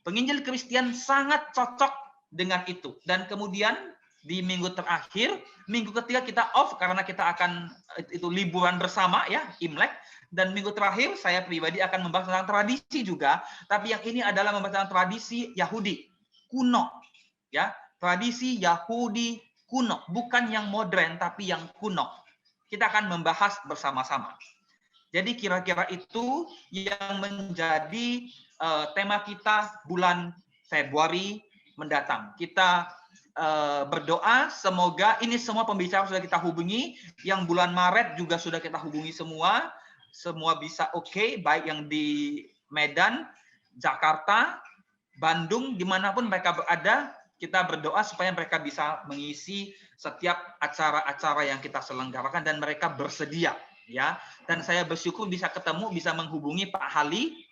penginjil Kristen sangat cocok dengan itu. Dan kemudian di minggu terakhir, minggu ketiga kita off karena kita akan itu liburan bersama ya, Imlek. Dan minggu terakhir saya pribadi akan membahas tentang tradisi juga, tapi yang ini adalah membahas tentang tradisi Yahudi kuno, ya, tradisi Yahudi kuno, bukan yang modern tapi yang kuno. Kita akan membahas bersama-sama. Jadi kira-kira itu yang menjadi tema kita bulan Februari mendatang. Kita berdoa semoga ini semua pembicara sudah kita hubungi, yang bulan Maret juga sudah kita hubungi semua bisa oke, baik yang di Medan, Jakarta, Bandung, dimanapun mereka berada, kita berdoa supaya mereka bisa mengisi setiap acara-acara yang kita selenggarakan dan mereka bersedia, ya. Dan saya bersyukur bisa ketemu, bisa menghubungi Pak Hali,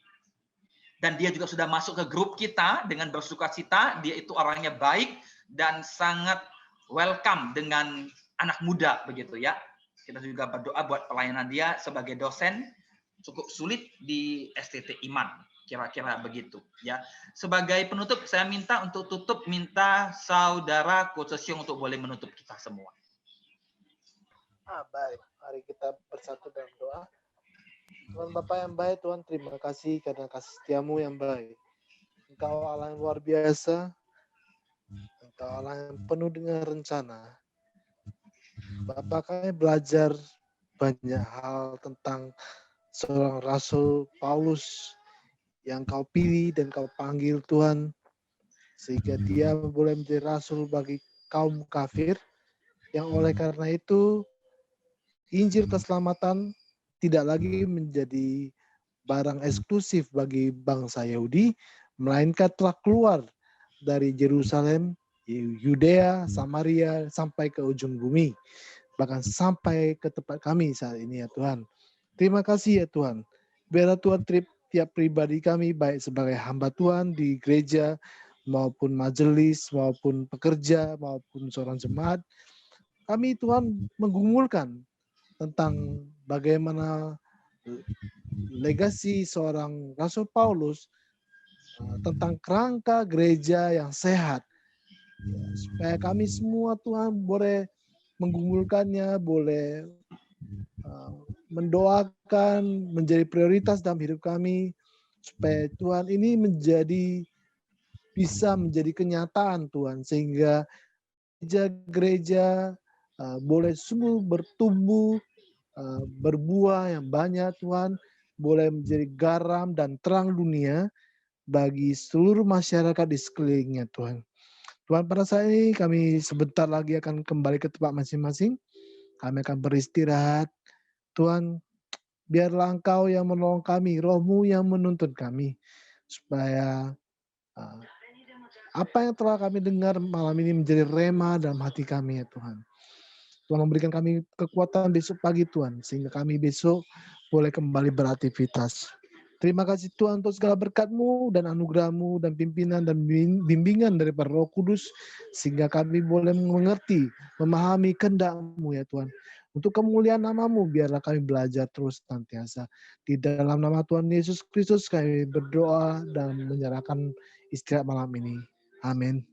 dan dia juga sudah masuk ke grup kita dengan bersukacita. Dia itu orangnya baik dan sangat welcome dengan anak muda begitu ya. Kita juga berdoa buat pelayanan dia sebagai dosen, cukup sulit di STT Iman, kira-kira begitu ya. Sebagai penutup saya minta untuk tutup, minta saudara Coach Siong untuk boleh menutup kita semua. Baik, mari kita bersatu dalam doa. Tuhan Bapa yang baik, Tuhan terima kasih karena kasih setiamu yang baik. Engkau Allah yang luar biasa, Engkau Allah yang penuh dengan rencana. Bapak, kami belajar banyak hal tentang seorang Rasul Paulus yang kau pilih dan kau panggil Tuhan, sehingga dia boleh menjadi rasul bagi kaum kafir, yang oleh karena itu Injil keselamatan tidak lagi menjadi barang eksklusif bagi bangsa Yahudi, melainkan telah keluar dari Yerusalem, Yudea, Samaria, sampai ke ujung bumi. Bahkan sampai ke tempat kami saat ini ya Tuhan. Terima kasih ya Tuhan. Biarlah Tuhan tiap pribadi kami, baik sebagai hamba Tuhan di gereja, maupun majelis, maupun pekerja, maupun seorang jemaat, kami Tuhan menggumulkan tentang bagaimana legasi seorang Rasul Paulus, tentang kerangka gereja yang sehat, supaya kami semua Tuhan boleh menggumulkannya, boleh mendoakan, menjadi prioritas dalam hidup kami, supaya Tuhan ini bisa menjadi kenyataan Tuhan, sehingga gereja boleh sungguh bertumbuh, berbuah yang banyak Tuhan, boleh menjadi garam dan terang dunia bagi seluruh masyarakat di sekelilingnya Tuhan. Tuhan, pada saat ini kami sebentar lagi akan kembali ke tempat masing-masing. Kami akan beristirahat. Tuhan, biarlah Engkau yang menolong kami, Roh-Mu yang menuntun kami, supaya apa yang telah kami dengar malam ini menjadi rema dalam hati kami ya Tuhan. Tuhan memberikan kami kekuatan besok pagi Tuhan, sehingga kami besok boleh kembali beraktivitas. Terima kasih Tuhan untuk segala berkat-Mu dan anugerah-Mu dan pimpinan dan bimbingan daripada Roh Kudus, sehingga kami boleh mengerti, memahami kehendak-Mu ya Tuhan. Untuk kemuliaan nama-Mu, biarlah kami belajar terus senantiasa. Di dalam nama Tuhan Yesus Kristus kami berdoa dan menyerahkan istirahat malam ini. Amin.